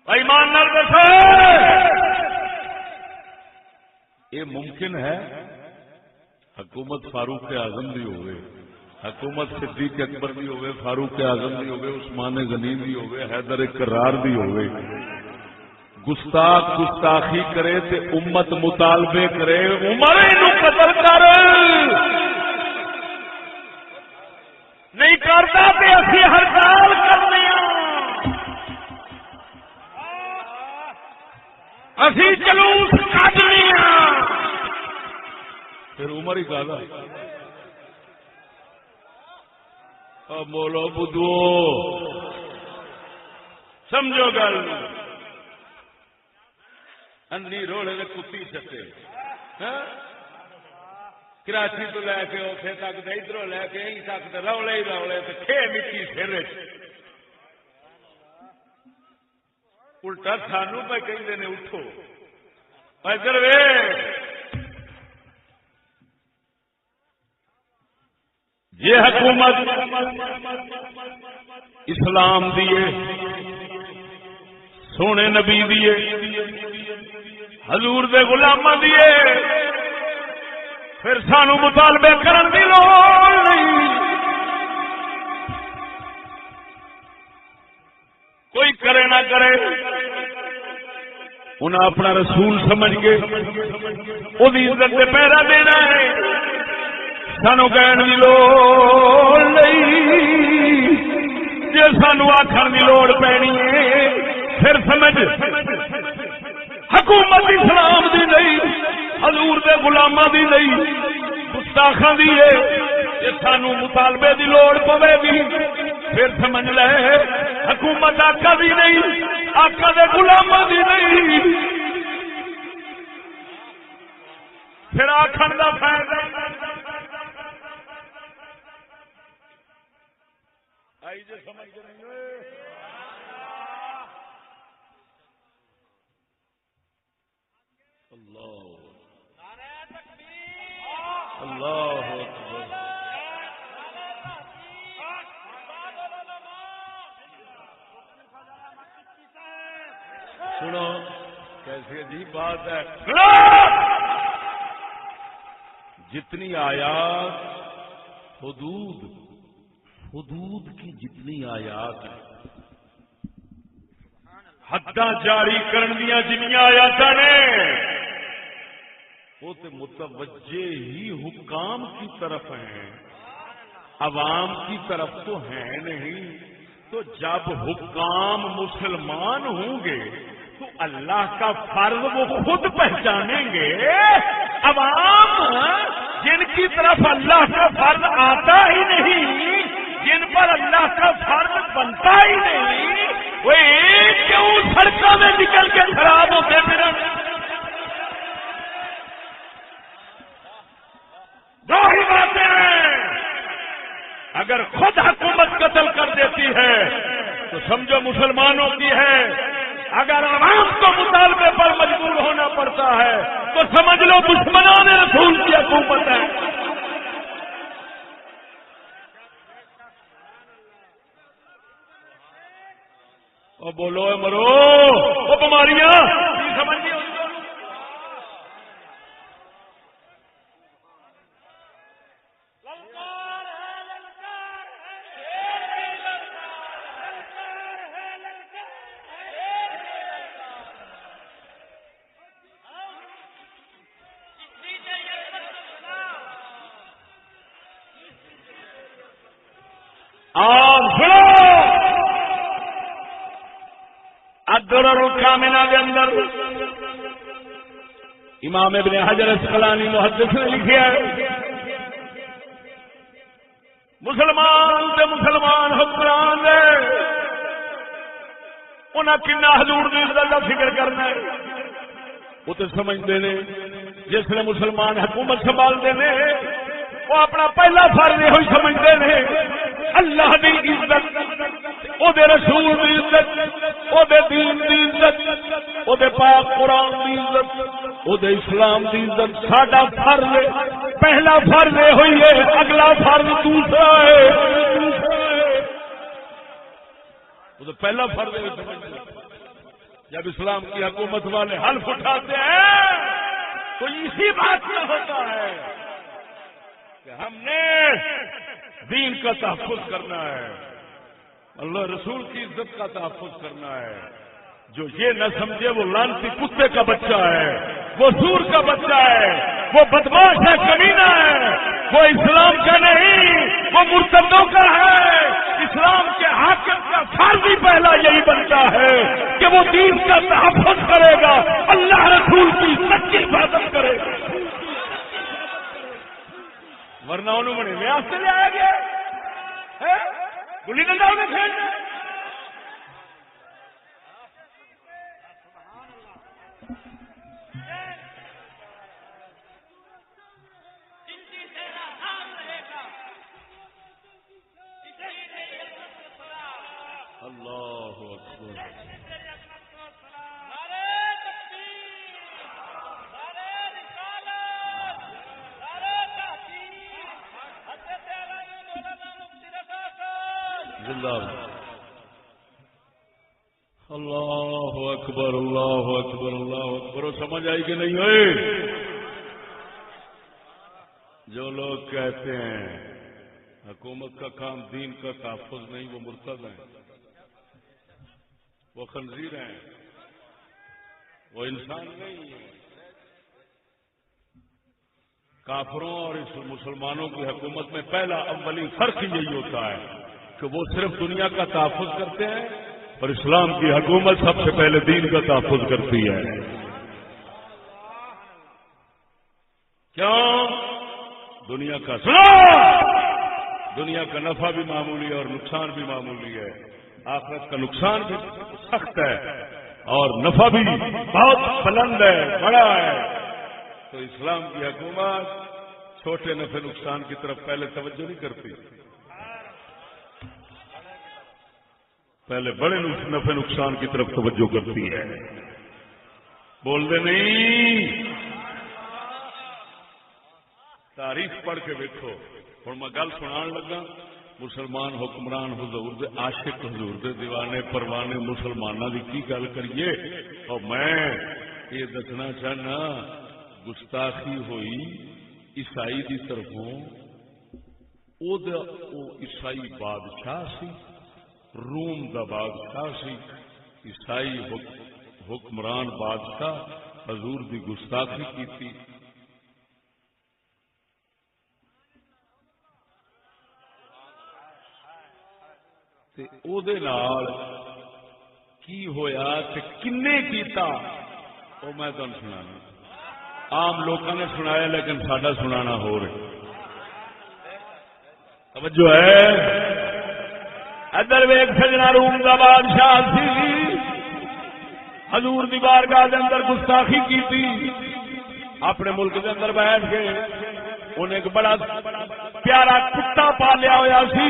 Speaker 1: ایمان نال دسو یہ ممکن ہے حکومت فاروق اعظم بھی ہوئے، حکومت صدیق اکبر بھی ہوئے، فاروق اعظم بھی ہوئے، عثمان غنی بھی ہوئے، حیدر کرار بھی ہوئے. گستاخ گستاخی کرے تے امت مطالبے کرے عمر نو قتل کر نہیں کرتا تے اسی ہڑتال کرنے اسی جلوس کڈنے پھر عمر ہی کہا بولو بدھو سمجھو گل. انی روڑے نے کتی چٹے کراچی تو لے کے اوتھے تک ادھر لے کے یہیں تک روڑے ہی روڑے کھے مٹی سر الٹا سانو پہ کہتے ہیں اٹھو ادھر وے یہ حکومت اسلام دیے سونے نبی دیے حضور دے غلاماں دیے پھر سانو مطالبے کرن دی لوڑ نہیں. کوئی کرے نہ کرے انہیں اپنا رسول سمجھ کے وہ عزت سے پہرا دینا ہے. سانو کہن دی لوڑ نہیں. جی سانو آخر دی لوڑ پینی ہے پھر سمجھ حکومت اسلام دی نہیں حضور دے غلاماں دی نہیں گستاخاں دی ہے. جی سانو مطالبے دی لوڑ پوے گی پھر سمجھ لے حکومت آقا دی نہیں آقا دے غلاماں دی نہیں. پھر آخر دا فائدہ آئی جو سمجھ کے نہیں ہوئے. اللہ اکبر. سنو کیسی عجیب بات ہے. جتنی آیات حدود کی جتنی آیات ہیں حداں جاری کرن دیاں جنیاں آیات نے وہ تو متوجہ ہی حکام کی طرف ہیں عوام کی طرف تو ہیں نہیں. تو جب حکام مسلمان ہوں گے تو اللہ کا فرض وہ خود پہچانیں گے. عوام جن کی طرف اللہ کا فرض آتا ہی نہیں جن پر اللہ کا فرض بنتا ہی نہیں وہ ایک کیوں سڑکوں میں نکل کے خراب ہوتے پھر. دو ہی باتیں ہیں. اگر خود حکومت قتل کر دیتی ہے تو سمجھو مسلمانوں کی ہے. اگر عوام کو مطالبے پر مجبور ہونا پڑتا ہے تو سمجھ لو دشمنان رسول کی حکومت ہے. اور بولو اے مرو وہ بیماریاں سمجھ نہیں ہوتی.
Speaker 2: الدرر الکامنہ کے اندر امام ابن حجر اسقلانی محدث نے لکھا ہے مسلمان تے مسلمان حکمران نے انہاں کنا حضور دی عزت دا فکر کرنا ہے وہ تو سمجھتے ہیں جس نے مسلمان حکومت سنبھالتے ہیں وہ اپنا پہلا فرض یہ سمجھتے ہیں اللہ دی عزت او دے رسول دی عزت او دے دین دی عزت او دے پاک قرآن دی عزت او دے اسلام دی عزت ساڈا فرض ہے پہلا فرض یہ ہوئی ہے اگلا فرض دوسرا ہے وہ تو پہلا فرض ہے سمجھتے ہیں جب اسلام کی حکومت والے حلف اٹھاتے ہیں تو اسی بات سے ہوتا ہے کہ ہم نے دین کا تحفظ کرنا ہے اللہ رسول کی عزت کا تحفظ کرنا ہے جو یہ نہ سمجھے وہ لعنتی کتے کا بچہ ہے وہ سور کا بچہ ہے وہ بدماش ہے کمینہ ہے وہ اسلام کا نہیں وہ مرتدوں کا ہے اسلام کے حاکم کا فرض ہی پہلا یہی بنتا ہے کہ وہ دین کا تحفظ کرے گا اللہ رسول کی سچی حفاظت کرے گا ورنہ انہوں نے ریاست سے لے آیا گیا گلی ڈنڈا میں کھیلنا اللہ اکبر زندہ اللہ اکبر اللہ اکبر اللہ اکبر سمجھ آئی کہ نہیں ہوئی جو لوگ کہتے ہیں حکومت کا کام دین کا تحفظ نہیں وہ مرتد ہیں وہ خنزیر ہیں وہ انسان نہیں ہے کافروں اور اس مسلمانوں کی حکومت میں پہلا اولی فرق یہی ہوتا ہے کہ وہ صرف دنیا کا تحفظ کرتے ہیں اور اسلام کی حکومت سب سے پہلے دین کا تحفظ کرتی ہے کیوں دنیا کا دنیا کا نفع بھی معمولی ہے اور نقصان بھی معمولی ہے آخرت کا نقصان بھی سخت ہے اور نفع بھی بہت بلند ہے بڑا ہے تو اسلام کی حکومت چھوٹے نفع نقصان کی طرف پہلے توجہ نہیں کرتی پہلے بڑے نفع نقصان کی طرف توجہ کرتی ہے بول دے نہیں تاریخ پڑھ کے دیکھو اور میں گل سنان لگا مسلمان حکمران حضور دے عاشق حضور دے دیوانے پروانے مسلمانوں کی کی گل کریے اور میں یہ دسنا چاہنا گستاخی ہوئی عیسائی کی طرفوں او عیسائی بادشاہ سی روم دا بادشاہ سی عیسائی حکمران بادشاہ حضور دی گستاخی کی تھی تے او دے نال کی ہویا تے کنے کیتا او میں تم سنانا عام لوگوں نے سنایا لیکن ساڈا سنانا ہو رہا توجہ ہے ادھر ویک سجنا روم دا بادشاہ سی حضور دی بارگاہ دے اندر گستاخی کی تھی اپنے ملک دے اندر بیٹھ کے انہیں ایک بڑا پیارا کتا پالیا ہوا سی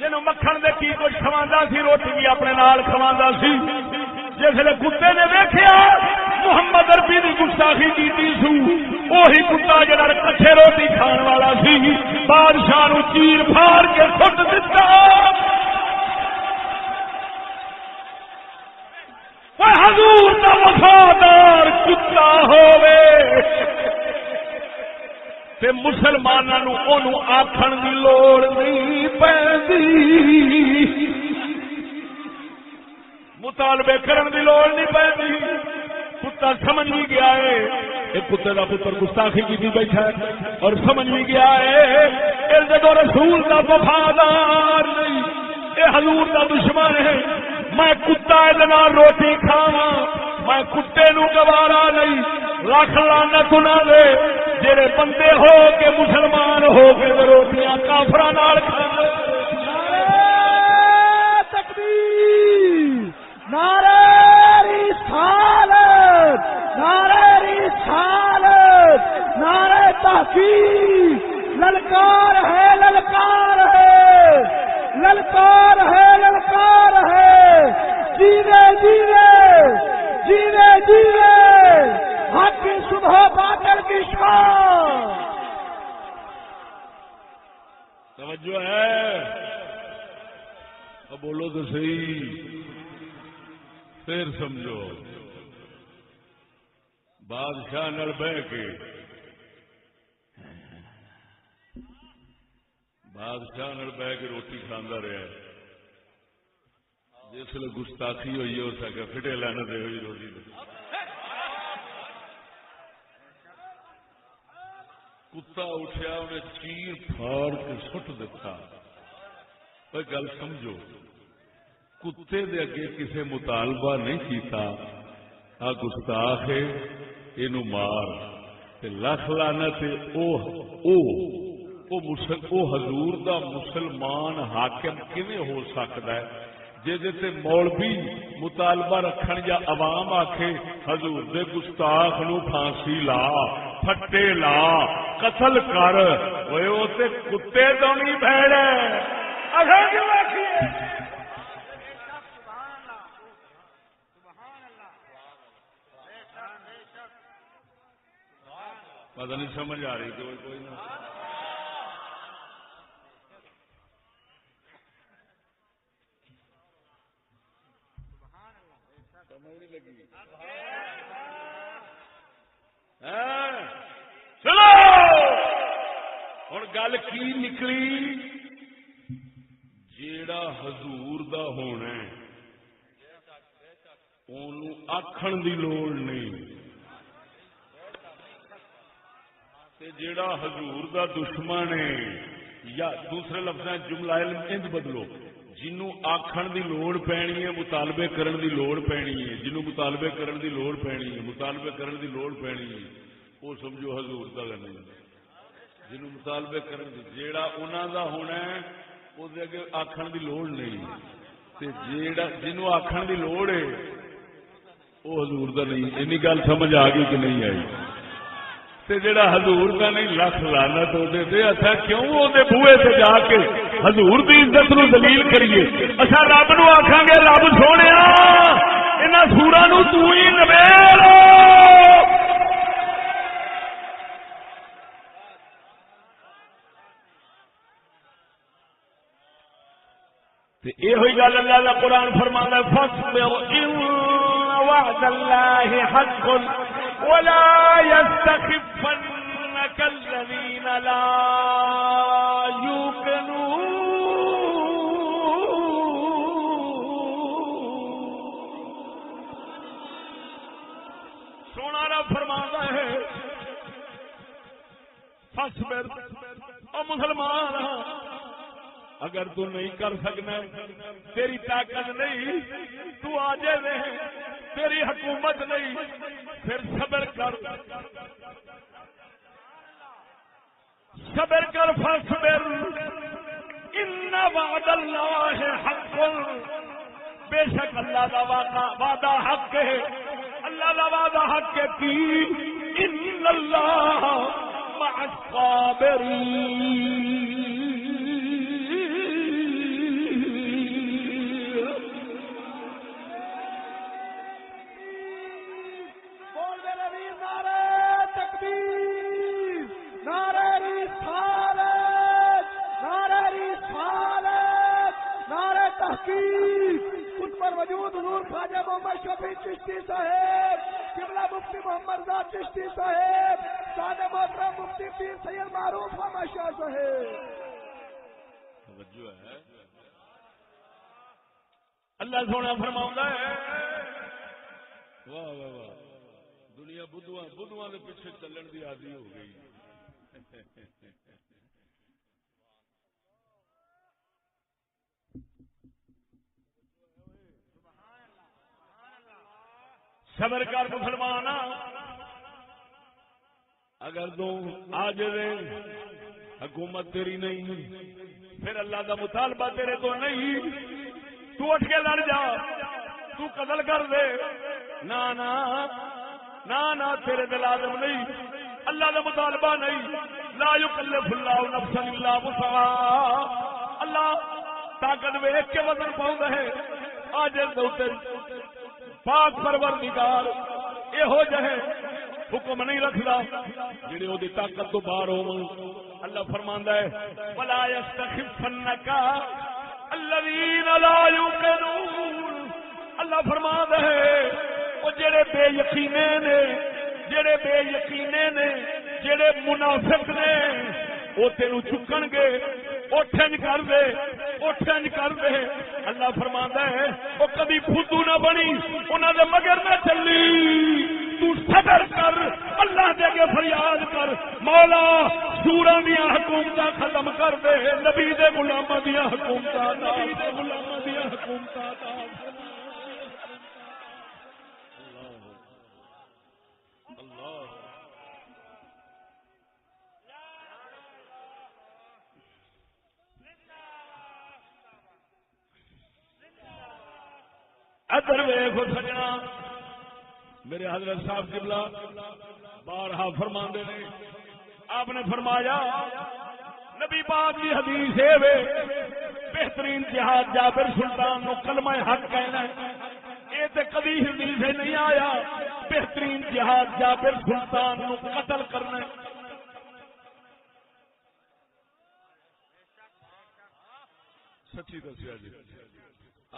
Speaker 2: جنہوں مکھن دے کی کچھ کھواندا سی روٹی بھی اپنے نال کھواندا سی جسے کتے نے ویکھیا محمد عربی دی گستاخی کیتی سو وہی کتا جڑا کچھے روٹی کھان والا سی بادشاہ نو چیر پھاڑ کے سٹ دتا وہ حضور دا وفادار کتا ہووے تے مسلمانوں اونوں آکھن دی لوڑ نہیں پیندی مطالبے کرن دی لوڑ نہیں پیندی کتا سمجھ بھی گیا ہے ایک کتے کا پتر گستاخی کی بیٹھا ہے اور سمجھ بھی گیا ہے جدو رسول کا وفادار نہیں یہ حضور کا دشمن ہے میں کتا روٹی کھاوا میں کتے نو گوارا نہیں لکھ لعنت انہاں دے جڑے بندے ہو کے مسلمان ہو کے روٹیاں کافراں نال کھاندے
Speaker 3: نعرہ رسالت نعرہ رسالت نعرہ تحقیق للکار ہے للکار ہے للکار ہے للکار ہے جیوے جیوے جیوے جیوے حق کی صبح باطل کی شام
Speaker 2: توجہ ہے اب بولو تو صحیح پھر سمجھو بادشاہ نال بہ کے بادشاہ نال بہ کے روٹی کھانا رہا جس ویلے گستاخی ہوئی ہو سکے فٹے لینا دے ہوئی روٹی دے کتا اٹھیا انہیں چیر پھاڑ کے سٹ دیتا کوئی گل سمجھو کتے دے اگے کسے مطالبہ نہیں کیتا آ گستاخ ہے اینو مار تے لکھ لعنت او حضور دا مسلمان حاکم کیویں ہو سکدا ہے جے تے مولوی مطالبہ رکھن یا عوام آکھے حضور دے گستاخ نو پھانسی لا پھٹے لا قتل کر اوے او تے کتے دونی بھیڑ ہے اساں کیوں آکھیے پتہ نہیں سمجھ آ رہی کوئی نہ چلو ہوں گل کی نکلی جیڑا حضور دا ہونا اونوں آکھن دی لوڑ نہیں تے جیڑا حضور دا دشمن ہے یا دوسرے لفظاں جملہ انج بدلو جنوں آکھن دی لوڑ پینی ہے مطالبے کرن دی لوڑ پینی ہے جنوں مطالبے کرن دی لوڑ پینی ہے مطالبے کرن دی لوڑ پینی ہے وہ سمجھو حضور دا نہیں جنوں مطالبے کرن دی جیڑا انہاں دا ہونا ہے او دے اگے آکھن دی لوڑ نہیں تے جیڑا جنوں آکھن دی لوڑ ہے وہ حضور دا نہیں اینی گل سمجھ آ گئی کہ نہیں آئی تے جڑا حضور دا نہیں لکھ لعنت ہو دے تے اساں کیوں او دے بوئے تے جا کے حضور دی عزت نو ذلیل کریے اساں رب نو آکھاں گے رب سونیا انہاں سوراں نو تو ہی نویل تے اے ہوئی گل اللہ دا قرآن فرماندا ہے فاصبر ان وعد اللہ حق ولا يستخفنك الذين لا يوقنون سونا رب فرماتا ہے فاصبر او مسلمان اگر تو نہیں کر سکنا تیری طاقت نہیں تو آ جائے تیری حکومت نہیں پھر صبر کر فاصبر ان وعد اللہ حق بے شک اللہ کا وعدہ حق ہے اللہ کا وعدہ حق ہے کی ان اللہ مع الصابرین
Speaker 3: موجود حضور خواجہ محمد شفیع چشتی صاحب قبلہ مفتی محمد رضا چشتی صاحب سادہ محترم مفتی پیر سید معروف احمد شاہ صاحب
Speaker 2: توجہ ہے اللہ سونا فرماؤں ہے واہ واہ واہ دنیا بدھواں دے پیچھے چلن دی عادی ہو گئی صبر کر مسلمان، اگر تو آج حکومت تیری نہیں پھر اللہ کا مطالبہ تیرے تو نہیں، تو اٹھ کے لڑ جا، تو قتل کر دے، نہ تیرے دل لازم نہیں، اللہ کا مطالبہ نہیں، لا یکلف اللہ نفسا الا وسعها، اللہ طاقت ویکھ کے وزن پاؤں ہے، آج پاک پروردگار یہو جہے حکم نہیں رکھدا جڑے او دی طاقت تو باہر ہون۔ اللہ فرماندا ہے ولا یستخفنک الذین لا یوقنون، اللہ فرماندا ہے او جڑے بے یقینے نے، جڑے منافق نے، وہ تینوں چکن گے، اٹھن کر دے۔ اللہ فرماندا ہے وہ کبھی فدو نہ بنی، انہاں دے مگر نہ چلی، تو صبر کر، اللہ دے کے فریاد کر، مولا سوراں دیاں حکومتاں ختم کر دے، نبی دے غلاماں دیاں حکومتاں ادھر ویکھو سجنا، میرے حضرت صاحب قبلہ بارہا فرماندے نے، آپ نے فرمایا نبی پاک کی حدیث ہے وے بہترین جہاد جابر سلطان نو کلمہ حق کہنا ہے، یہ تے کبھی حدیث نہیں آیا بہترین جہاد جابر سلطان نو قتل کرنا ہے۔ سچی دسیا جی،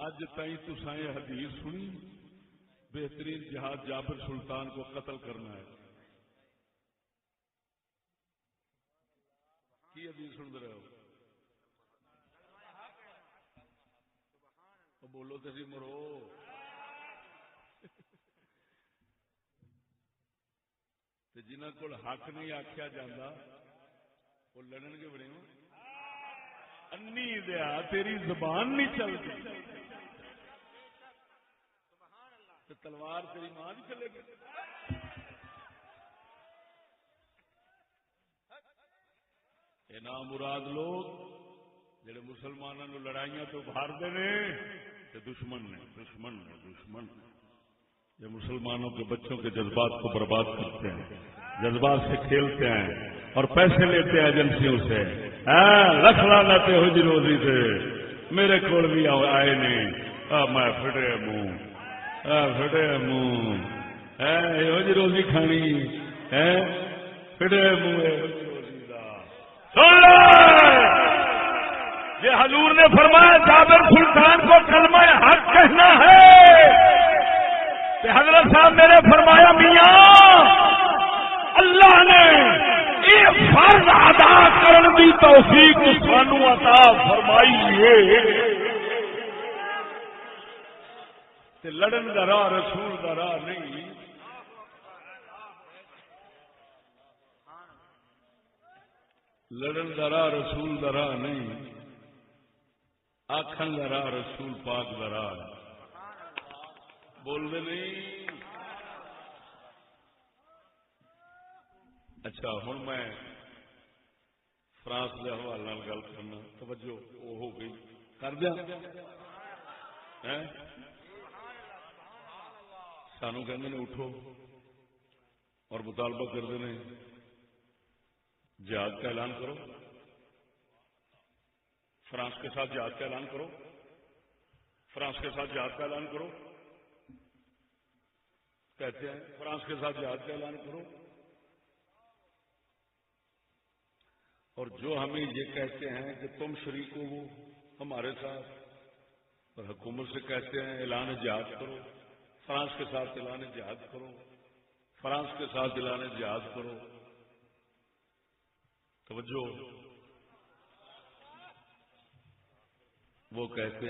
Speaker 2: اج تائیں تساں یہ حدیث سنی بہترین جہاد جابر سلطان کو قتل کرنا ہے، کی حدیث سن رہے ہو؟ بولو تو جی مرو، جنہ کو حق نہیں آخیا جاتا وہ لڑن گے بڑے انی دیا، تیری زبان نہیں چلتی تو تلوار تیری ماں نہیں چلے گی۔ یہ نام مراد لوگ جڑے مسلمانوں نے لڑائیاں تو بھارتے ہیں دشمن نے یہ مسلمانوں کے بچوں کے جذبات کو برباد کرتے ہیں، جذبات سے کھیلتے ہیں اور پیسے لیتے ہیں ایجنسیوں سے۔ لکھ لاتے ہو جی روزی سے میرے کو بھی آئے نہیں، میں پھٹے منہ یہ جی روزی کھانی پھٹے منہ یہ حضور نے فرمایا جابر سلطان کو کلمہ حق کہنا ہے، حضرت صاحب میرے فرمایا میاں اللہ نے یہ فرض ادا کرنے کی توفیق سانو عطا فرمائی ہے، لڑن دا راہ رسول دا راہ نہیں، لڑن دا راہ رسول دا راہ نہیں، آخن دا راہ رسول پاک دا راہ۔ بول دے نہیں؟ اچھا ہوں میں فرانس کے حوالے گل کرنا، توجہ وہ ہو گئی کر دیا، سانو کہتے ہیں اٹھو اور مطالبہ کرتے ہیں جہاد کا اعلان کرو، فرانس کے ساتھ جہاد کا اعلان کرو، فرانس کے ساتھ جہاد کا اعلان کرو، کہتے ہیں فرانس کے ساتھ جہاد کا اعلان کرو، اور جو ہمیں یہ کہتے ہیں کہ تم شریک ہو وہ ہمارے ساتھ، اور حکومت سے کہتے ہیں اعلان جہاد کرو، فرانس کے ساتھ اعلان جہاد کرو، فرانس کے ساتھ اعلان جہاد کرو۔ توجہ، وہ کہتے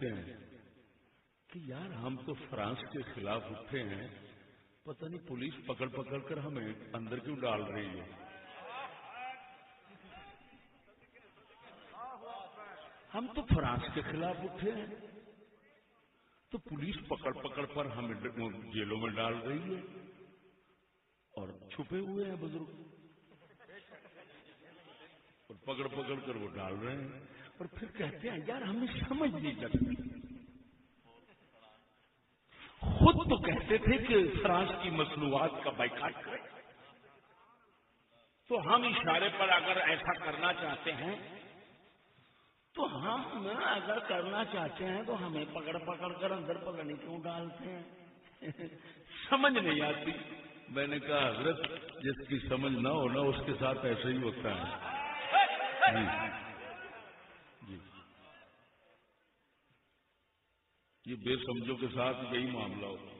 Speaker 2: ہیں کہ یار ہم تو فرانس کے خلاف اٹھے ہیں، پتہ نہیں پولیس پکڑ پکڑ کر ہمیں اندر کیوں ڈال رہی ہے، ہم تو فرانس کے خلاف اٹھے ہیں تو تو پولیس پکڑ پکڑ پر ہمیں جیلوں میں ڈال رہی ہے اور چھپے ہوئے ہیں بزرگ اور پکڑ پکڑ کر وہ ڈال رہے ہیں اور پھر کہتے ہیں یار ہمیں سمجھ نہیں لگتی. خود تو کہتے تھے کہ فرانس کی مصنوعات کا بائیکاٹ کریں, تو ہم اشارے پر اگر ایسا کرنا چاہتے ہیں تو ہم اگر کرنا چاہتے ہیں تو ہمیں پکڑ پکڑ کر اندر پکڑ نہیں کیوں ڈالتے ہیں؟ سمجھ نہیں آتی.
Speaker 1: میں نے کہا حضرت جس کی سمجھ نہ ہو نا اس کے ساتھ ایسا ہی ہوتا ہے. جی یہ بے سمجھوں کے ساتھ یہی معاملہ ہوتا.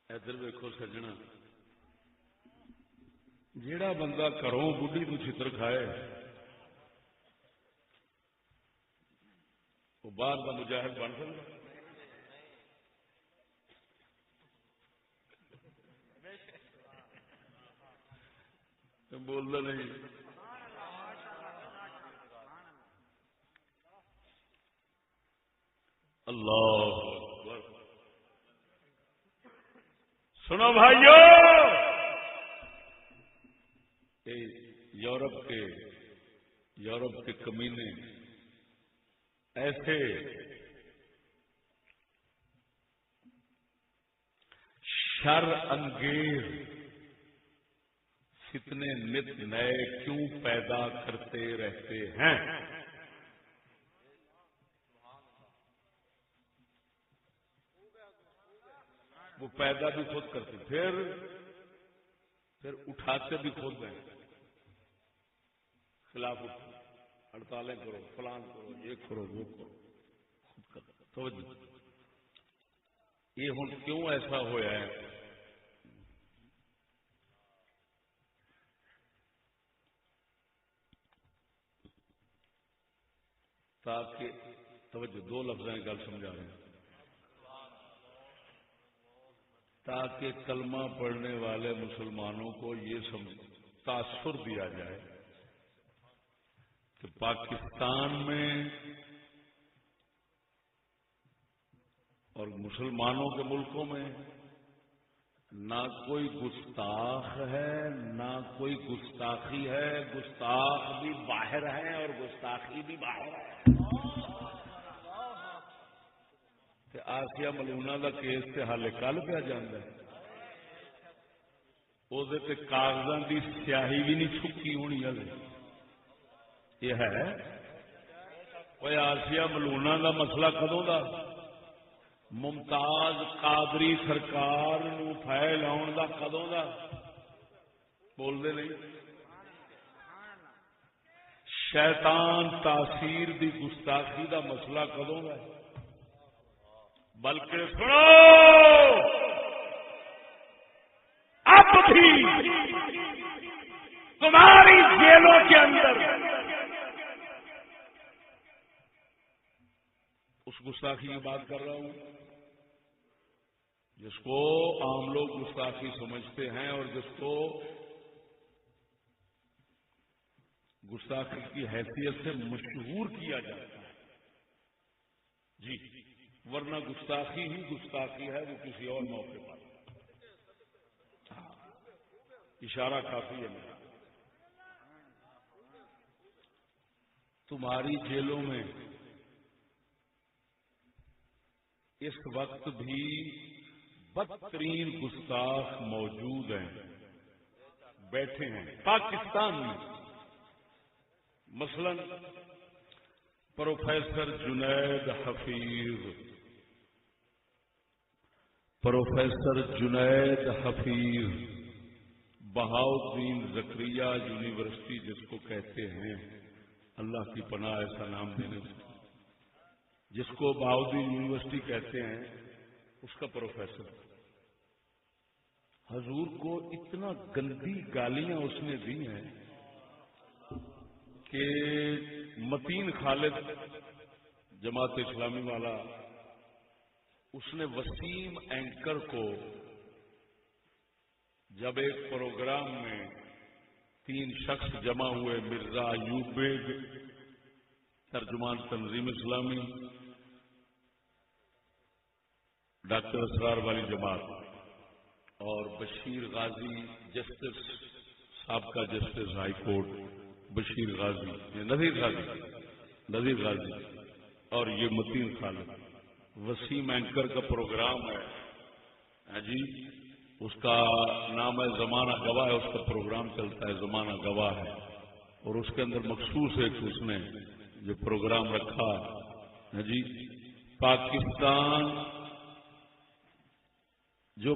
Speaker 1: ادھر ویکھو سجنا, جیڑا بندہ گھروں بڈھی کو چھتر کھائے وہ باہر کا مجاہد بن سکتا؟ بولتا نہیں. اللہ اکبر.
Speaker 2: سنو بھائیو,
Speaker 1: یورپ کے کمینے ایسے شر انگیز فتنے نت نئے کیوں پیدا کرتے رہتے ہیں؟ وہ پیدا بھی خود کرتے, پھر اٹھاتے بھی خود ہیں. خلاف اٹھو, ہڑتالیں کرو, فلان کرو, یہ کرو, وہ کرو, خود کرو. یہ ہوں کیوں ایسا ہوا ہے؟ تاکہ توجہ, دو لفظیں گل سمجھا رہے ہیں, تاکہ کلمہ پڑھنے والے مسلمانوں کو یہ تاثر دیا جائے کہ پاکستان میں اور مسلمانوں کے ملکوں میں نہ کوئی گستاخ ہے نہ کوئی گستاخی ہے. گستاخ بھی باہر ہے اور گستاخی بھی باہر ہے. آسیہ ملونا کا کیس تے حالے کل پہ جانا ہے, وہ کاغذوں کی سیاہی بھی نہیں چھکی ہونی. یہ ہے کوئی آسیہ ملونا کا مسئلہ کدوں کا؟ ممتاز قادری سرکار نو پھیل آن کا کدوں کا؟ بولتے نہیں. شیطان تاثیر دی گستاخی دا مسئلہ کدوں کا؟ بلکہ سنو, اب بھی تمہاری جیلوں کے اندر اس گستاخی کی بات کر رہا ہوں جس کو عام لوگ گستاخی سمجھتے ہیں اور جس کو گستاخی کی حیثیت سے مشہور کیا جاتا ہے. جی, ورنہ گستاخی ہی گستاخی ہے, وہ کسی اور موقع پر. اشارہ کافی ہے میرا. تمہاری جیلوں میں اس وقت بھی بدترین گستاخ موجود ہیں, بیٹھے ہیں پاکستان میں. مثلا پروفیسر جنید حفیظ, بہاؤالدین زکریا یونیورسٹی جس کو کہتے ہیں, اللہ کی پناہ ایسا نام دینے سے, جس کو بہاؤالدین یونیورسٹی کہتے ہیں, اس کا پروفیسر حضور کو اتنا گندی گالیاں اس نے دی ہیں کہ متین خالد جماعت اسلامی والا, اس نے وسیم اینکر کو جب ایک پروگرام میں 3 شخص جمع ہوئے, مرزا ایوب بیگ, ترجمان تنظیم اسلامی ڈاکٹر اسرار والی جماعت اور بشیر غازی جسٹس سابقہ جسٹس ہائی کورٹ بشیر غازی نذیر غازی اور یہ متین خالد وسیم اینکر کا پروگرام ہے جی، اس کا نام ہے زمانہ گواہ ہے، اس کا پروگرام چلتا ہے زمانہ گواہ ہے، اور اس کے اندر مخصوص ایک اس نے جو پروگرام رکھا ہے جی،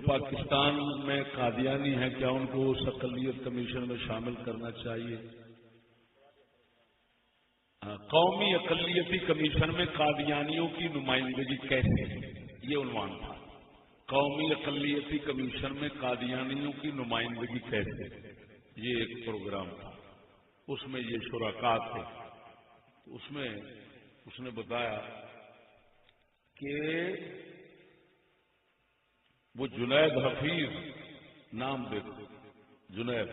Speaker 1: پاکستان میں قادیانی ہیں کیا ان کو اس اقلیت کمیشن میں شامل کرنا چاہیے؟ قومی اقلیتی کمیشن میں قادیانیوں کی نمائندگی کیسے، یہ عنوان تھا، قومی اقلیتی کمیشن میں قادیانیوں کی نمائندگی کیسے، یہ ایک پروگرام تھا، اس میں یہ شرکاء تھے، اس میں اس نے بتایا کہ وہ جنید حفیظ نام دیکھو جنید،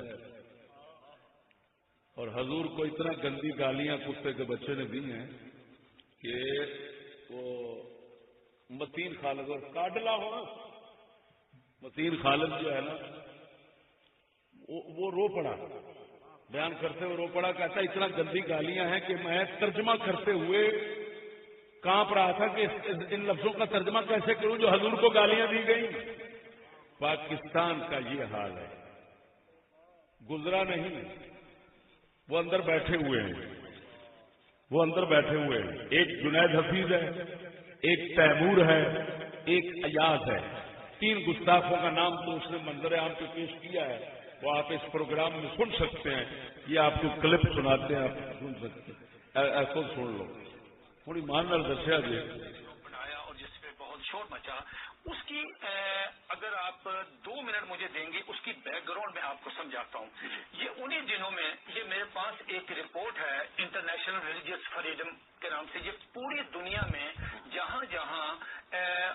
Speaker 1: اور حضور کو اتنا گندی گالیاں کتے کے بچے نے دی ہیں کہ وہ متین خالد اور کاڈلا ہو نا، متین خالد جو ہے نا وہ رو پڑا، بیان کرتے ہوئے رو پڑا، کہتا اتنا گندی گالیاں ہیں کہ میں ترجمہ کرتے ہوئے کانپ رہا تھا کہ ان لفظوں کا ترجمہ کیسے کروں جو حضور کو گالیاں دی گئی۔ پاکستان کا یہ حال ہے، گزرا نہیں، وہ اندر بیٹھے ہوئے ہیں، ایک جنید حفیظ ہے، ایک تیمور ہے، ایک ایاز ہے، 3 گستاخوں کا نام تو اس نے منظر عام پہ پیش کیا ہے، وہ آپ اس پروگرام میں سن سکتے ہیں، یہ آپ کو کلپ سناتے ہیں، آپ سن سکتے ہیں، خود سن لو، تھوڑی مان نال دسیا جی
Speaker 4: بنایا اور جس پہ بہت شور مچا، اس کی اگر آپ 2 منٹ مجھے دیں گے اس کی بیک گراؤنڈ میں آپ کو سمجھاتا ہوں۔ یہ انہی دنوں میں یہ میرے پاس ایک رپورٹ ہے انٹرنیشنل ریلیجیس فریڈم کے نام سے، یہ پوری دنیا میں جہاں جہاں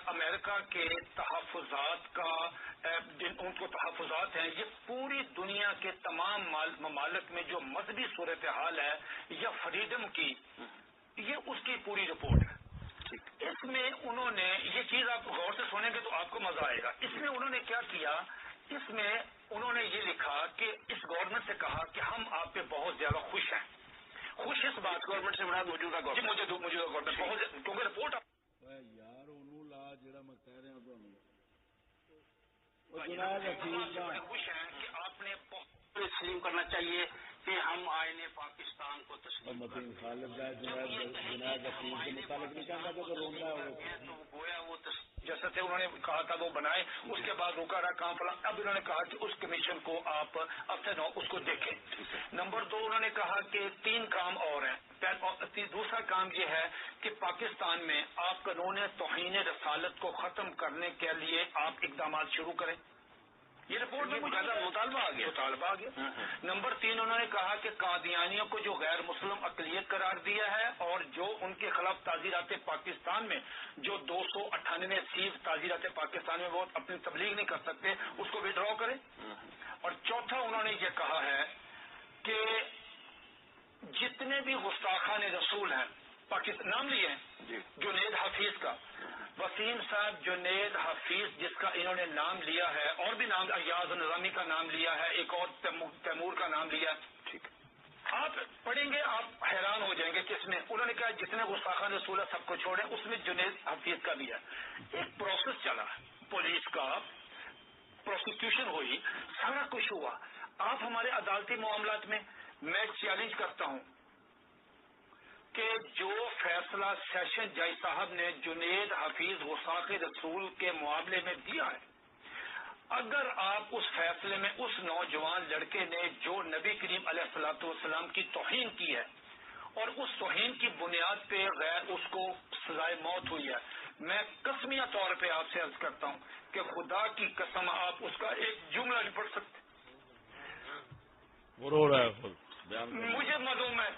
Speaker 4: امریکہ کے تحفظات کا ان کو تحفظات ہیں، یہ پوری دنیا کے تمام ممالک میں جو مذہبی صورتحال ہے یا فریڈم کی، یہ اس کی پوری رپورٹ ہے۔ اس میں انہوں نے یہ چیز آپ غور سے سنیں گے تو آپ کو مزہ آئے گا۔ اس میں انہوں نے کیا کیا، اس میں انہوں نے یہ لکھا کہ اس گورنمنٹ سے کہا کہ ہم آپ پہ بہت زیادہ خوش ہیں، خوش اس بات گورنمنٹ سے مراد موجودہ گورنمنٹ بہت، کیونکہ رپورٹ
Speaker 1: یار انہوں لا جڑا میں کہہ رہا
Speaker 4: خوش ہیں کہ آپ نے بہت تسلیم کرنا چاہیے کہ ہم آئین پاکستان کو تسلیم گویا وہ جیسا تھے انہوں نے کہا تھا وہ بنائے، اس کے بعد رکا رہا کام فلاں، اب انہوں نے کہا کہ اس کمیشن کو آپ اب سے اس کو دیکھیں۔ نمبر 2 انہوں نے کہا کہ 3 کام اور ہیں۔ دوسرا کام یہ ہے کہ پاکستان میں آپ قانون توہین رسالت کو ختم کرنے کے لیے آپ اقدامات شروع کریں۔ یہ رپورٹ میں مطالبہ آ گیا۔ نمبر 3 انہوں نے کہا کہ قادیانیوں کو جو غیر مسلم اقلیت قرار دیا ہے اور جو ان کے خلاف تعزیرات پاکستان میں جو 298 سیز تعزیرات پاکستان میں وہ اپنی تبلیغ نہیں کر سکتے، اس کو وڈرا کریں۔ اور چوتھا انہوں نے یہ کہا ہے کہ جتنے بھی گستاخان رسول ہیں پاکستان، نام لیے ہیں جنید حفیظ کا، وسیم صاحب جنید حفیظ جس کا انہوں نے نام لیا ہے، اور بھی نام ایاز نظامی کا نام لیا ہے، ایک اور تیمور کا نام لیا ہے، ٹھیک آپ پڑھیں گے آپ حیران ہو جائیں گے کس میں انہوں نے کہا جتنے گستاخان رسول ہے سب کو چھوڑیں، اس میں جنید حفیظ کا بھی ہے۔ ایک پروسیس چلا پولیس کا، پروسیکیوشن ہوئی، سارا کچھ ہوا۔ آپ ہمارے عدالتی معاملات میں، میں چیلنج کرتا ہوں کہ جو فیصلہ سیشن جج صاحب نے جنید حفیظ گستاخ رسول کے معاملے میں دیا ہے، اگر آپ اس فیصلے میں اس نوجوان لڑکے نے جو نبی کریم علیہ الصلوۃ والسلام کی توہین کی ہے اور اس توہین کی بنیاد پہ غیر اس کو سزائے موت ہوئی ہے، میں قسمیہ طور پہ آپ سے عرض کرتا ہوں کہ خدا کی قسم آپ اس کا ایک جملہ نہیں پڑھ سکتے۔ مجھے معلوم ہے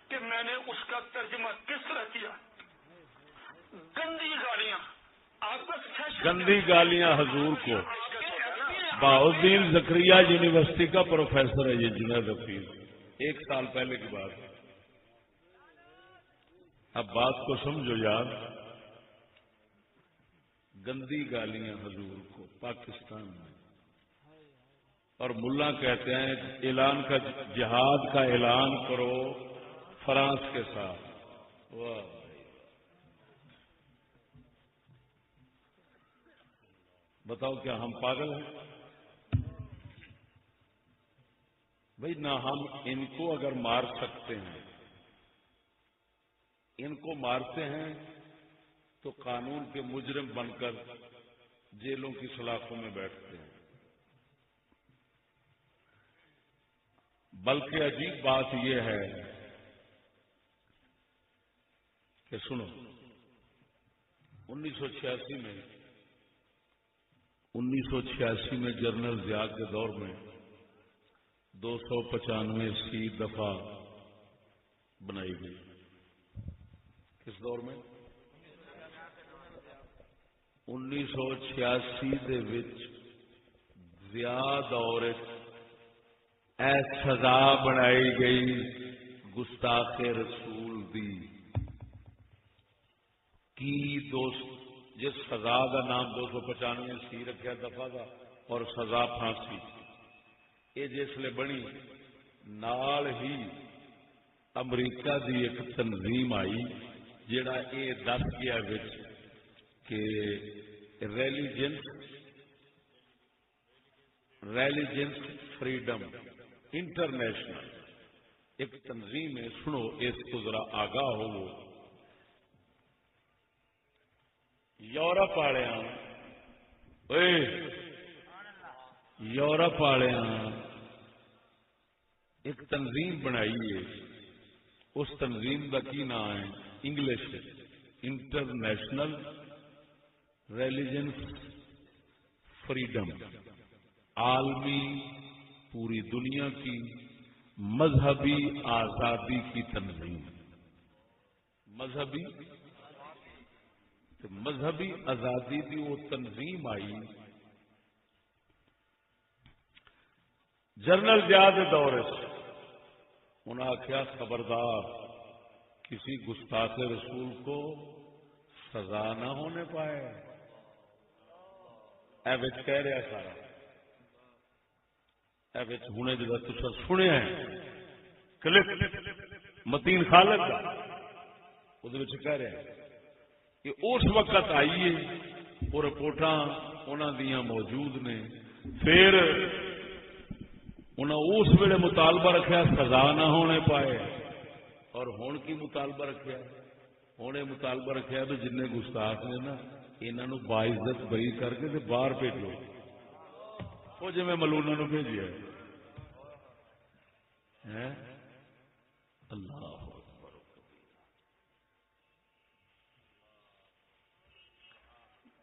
Speaker 4: کہ میں نے اس کا ترجمہ کس طرح کیا، گندی گالیاں، آپ کا
Speaker 1: گندی گالیاں حضور کو۔ بہاؤالدین زکریا یونیورسٹی کا پروفیسر ہے یہ جنید حفیظ، 1 سال پہلے کی بات ہے، اب بات کو سمجھو یار، گندی گالیاں حضور کو پاکستان میں، اور ملا کہتے ہیں اعلان کا جہاد کا اعلان کرو فرانس کے ساتھ۔ واہ بتاؤ کیا ہم پاگل ہیں؟ بھائی نہ ہم ان کو اگر مار سکتے ہیں، ان کو مارتے ہیں تو قانون کے مجرم بن کر جیلوں کی سلاخوں میں بیٹھتے ہیں۔ بلکہ عجیب بات یہ ہے کہ سنو، 1986 میں جنرل ضیاء کے دور میں 295 دفعہ بنائی گئی۔ کس دور میں؟ 1986 دے وچ ضیاء دور اے سزا بنائی گئی گستاخ رسول دی کی جس سزا کا نام 295 رکھا دفعہ کا، اور سزا پھانسی۔ یہ جسلے بنی نال ہی امریکہ دی ایک تنظیم آئی جڑا یہ دس گیا کہ ریلیجنس فریڈم انٹرنیشنل ایک تنظیم ہے۔ سنو اس کو ذرا آگاہ ہو، یورپ والوں ایک تنظیم بنائی ہے، اس تنظیم کا کی نام ہے انگلش انٹرنیشنل ریلیجنس فریڈم، عالمی پوری دنیا کی مذہبی آزادی کی تنظیم۔ مذہبی آزادی کی وہ تنظیم آئی جنرل ضیاء کے دور سے، انہوں نے آخیا خبردار کسی گستاخ رسول کو سزا نہ ہونے پائے۔ کہہ رہا سارا ہنے جگہ تصا سنیا کلپ متین خالد کا، وہ کہہ رہا ہے کہ اس وقت آئیے وہ رپورٹاں انہوں دیا موجود نے، پھر انہوں اس ویلے مطالبہ رکھا سزا نہ ہونے پائے، اور ہون کی مطالبہ رکھا ہوں یہ مطالبہ رکھا تو جن گستاخ نے نا انہوں باعزت بری کر کے باہر بھیجو، وہ جی میں ملونا نو بھیجیا اللہ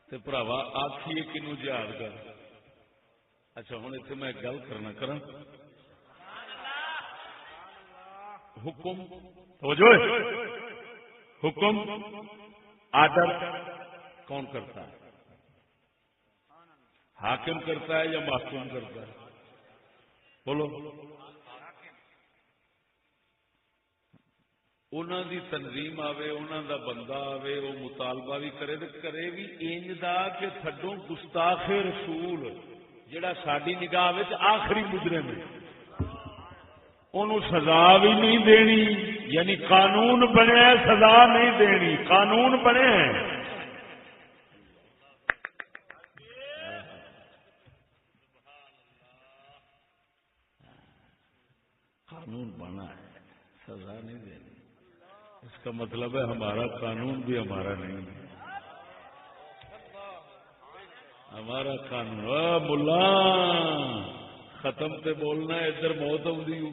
Speaker 1: تے بھراوا آخیے کنو جہاد کر۔ اچھا ہوں اتنے میں گل کرنا کرا حکم حکم آڈر کون کرتا ہے؟ حاکم کرتا ہے یا محکوم کرتا ہے؟ بولو۔ انہوں دی تنظیم آوے، انہوں دا بندہ آوے، وہ مطالبہ بھی کرے تو کرے بھی انج دا کہ تھڈوں گستاخ رسول جڑا ساری نگاہ وچ آخری مجرم ہے انہوں سزا بھی نہیں دینی، یعنی قانون بنیا سزا نہیں دینی، قانون بنے قانون بنا ہے سزا نہیں دینی۔ اس کا مطلب ہے ہمارا قانون بھی ہمارا نہیں ہے، ہمارا قانون ملا ختم تے بولنا ادھر موت آئی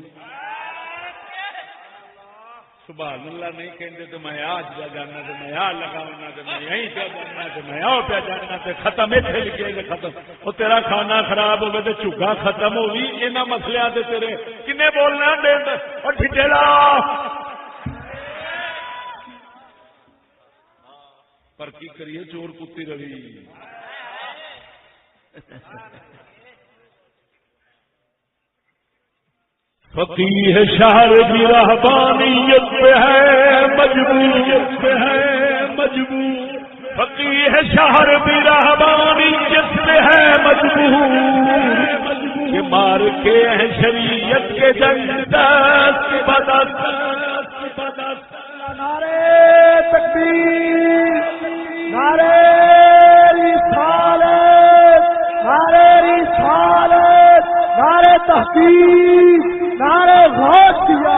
Speaker 1: سبحان اللہ نہیں کہتے تو میں آج پہ جانا تو میں آ لگاؤنا تو میں یہیں پہ جانا تو میں آ پہ جانا تو ختم اتنے لکھے تو ختم۔ وہ تیرا کھانا خراب ہوگا تو چگا ختم ہوگی، یہاں مسلیا سے تیرے کنے بولنا اور ٹھٹیلا پر کی کریے چور کتی روی
Speaker 2: فقیہ شہر کی رہبانیت پہ ہے مجبور فقیہ شہر کی رہبانیت پہ ہے مجبور کہ مار کے ہیں شریعت کے جنگ دست بدست
Speaker 3: نعرے تکبیر نعرے رسالت نعرے رسالت نعرے تحقیق نعرے غوثیہ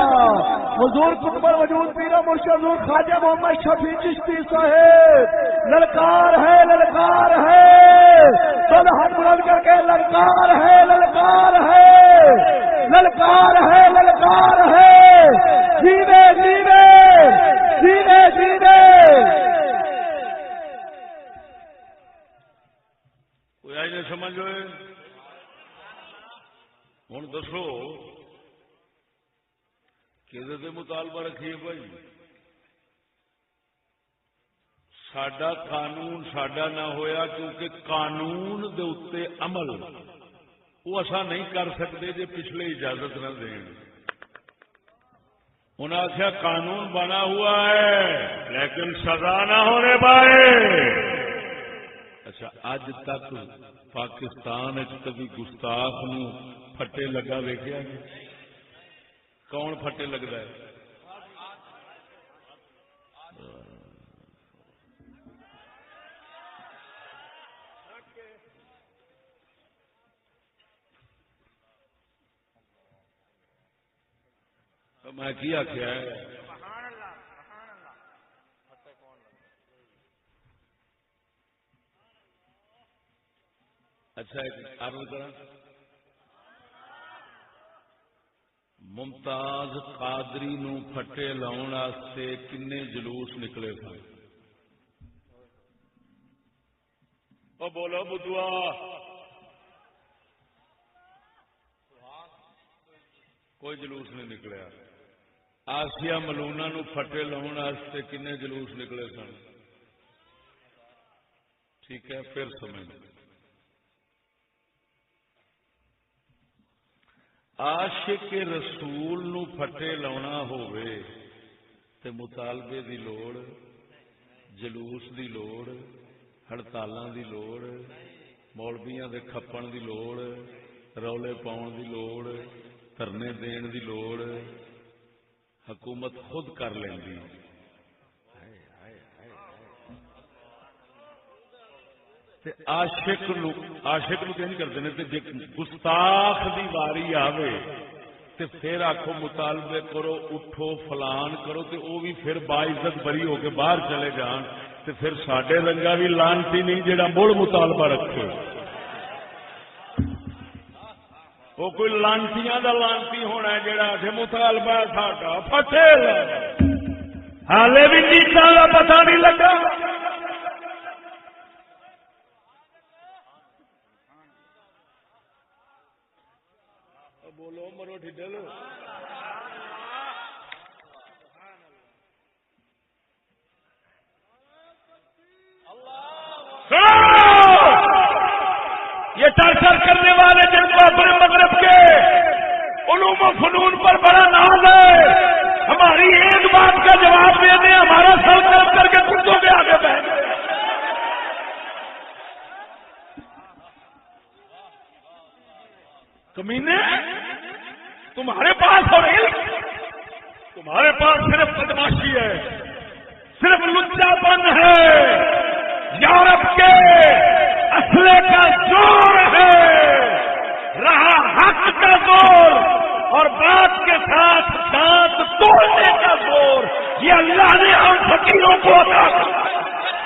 Speaker 3: حضور قطب وجود پیر مرشد حضور خواجہ محمد شفیع چشتی صاحب للکار ہے تو ہاتھ بلند کر کے للکار ہے جیوے
Speaker 1: کوئی آئی نہیں سمجھ ہوئے ہوں دسو کہ مطالبہ رکھیے بھائی ساڈا قانون ساڈا نہ ہویا کیونکہ قانون دے اتے عمل وہ اصا نہیں کر سکتے جی پچھلے اجازت نہ دیں انہیں آخیا قانون بنا ہوا ہے لیکن سزا نہ ہونے پائے. اچھا اج تک پاکستان کبھی گستاخ نو پھٹے لگا ویکھیا کون پھٹے لگتا ہے؟ میں کی آخیا ہے اچھا ایک عرض کرا ممتاز قادری نو پھٹے لاؤن واسطے کنے جلوس نکلے سن؟ او بولو بدوا کوئی جلوس نہیں نکلیا. آسیہ ملونا نو پھٹے لاؤن واسطے کنے جلوس نکلے سن؟ ٹھیک ہے پھر سمجھ عاشق رسول نو پھٹے لاؤنا ہوئے تے مطالبے دی لوڑ جلوس دی لوڑ ہڑتالاں دی لوڑ مولویاں دے کھپن دی لوڑ رولے پاؤن دی لوڑ دھرنے دین دی لوڑ حکومت خود کر لیندی. عاشق نو کہیں کرتے ہیں جی گستاخ دی واری آوے تے پھر آخو مطالبے کرو اٹھو فلان کرو تے وہ بھی پھر باعزت بری ہو کے باہر چلے جان تے پھر ساڈے رنگا بھی لانتی نہیں جڑا مڑ مطالبہ رکھے. وہ کوئی لانتیاں دا لانتی ہونا ہے جڑا کہ مطالبہ ساڈا پھٹے حالے بھی نیتا دا پتہ نہیں لگا. بولو مرو ڈھڈل یہ ٹارچر کرنے والے جن کو اپنے مغرب کے علوم و فنون پر بڑا ناز ہے ہماری ایک بات کا جواب دے دیں ہمارا سر طرف کر کے کتوں کے آگے بیٹھ گئے. کمینے تمہارے پاس اور تمہارے پاس صرف بدماشی ہے صرف لچا پن ہے یورپ کے اسلحے کا زور ہے رہا حق کا زور اور بات کے ساتھ دانت توڑنے کا زور یہ اللہ نے ہم فقیروں کو عطا کیا.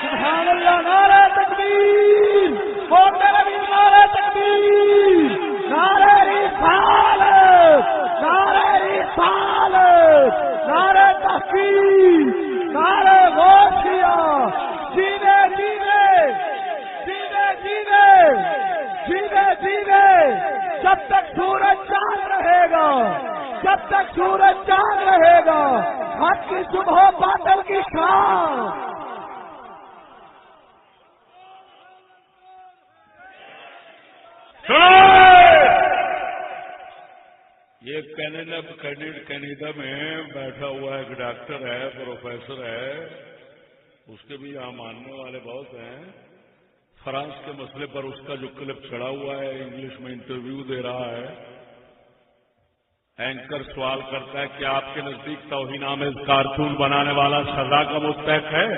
Speaker 3: سبحان اللہ نعرہ تکبیر بولتے رہیے نعرہ تکبیر نعرہ رسالت نعرہ رسالت نعرہ تحقیق نعرہ غوثیہ جینے جینے جینے جینے جینے جینے جب تک سورج چاند رہے گا جب تک سورج چاند رہے گا حق کی صبح باطل کی شام.
Speaker 1: یہ کینیڈا میں بیٹھا ہوا ایک ڈاکٹر ہے، پروفیسر ہے، اس کے بھی یہاں ماننے والے بہت ہیں. فرانس کے مسئلے پر اس کا جو کلپ چڑھا ہوا ہے، انگلش میں انٹرویو دے رہا ہے. اینکر سوال کرتا ہے کہ آپ کے نزدیک توہین آمیز کارٹون بنانے والا سزا کا مستحق ہے؟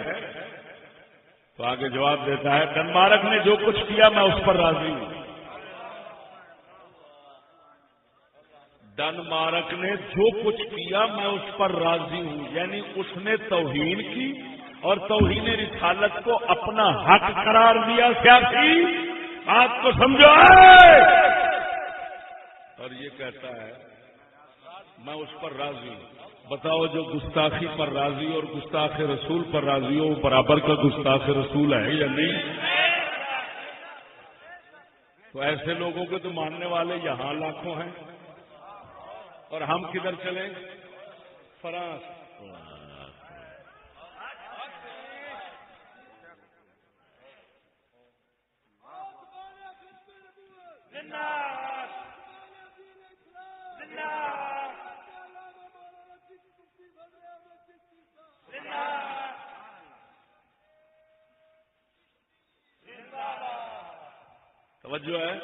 Speaker 1: تو آگے جواب دیتا ہے ڈنمارک نے جو کچھ کیا میں اس پر راضی ہوں. ڈنمارک نے جو کچھ کیا میں اس پر راضی ہوں، یعنی اس نے توہین کی اور توہین رسالت کو اپنا حق قرار دیا. سیاسی بات کو سمجھو. اور یہ کہتا ہے میں اس پر راضی ہوں. بتاؤ جو گستاخی پر راضی اور گستاخ رسول پر راضی ہو وہ برابر کا گستاخ رسول ہے یا نہیں؟ تو ایسے لوگوں کے تو ماننے والے یہاں لاکھوں ہیں، اور ہم کدھر چلیں؟ فرانس. توجہ ہے؟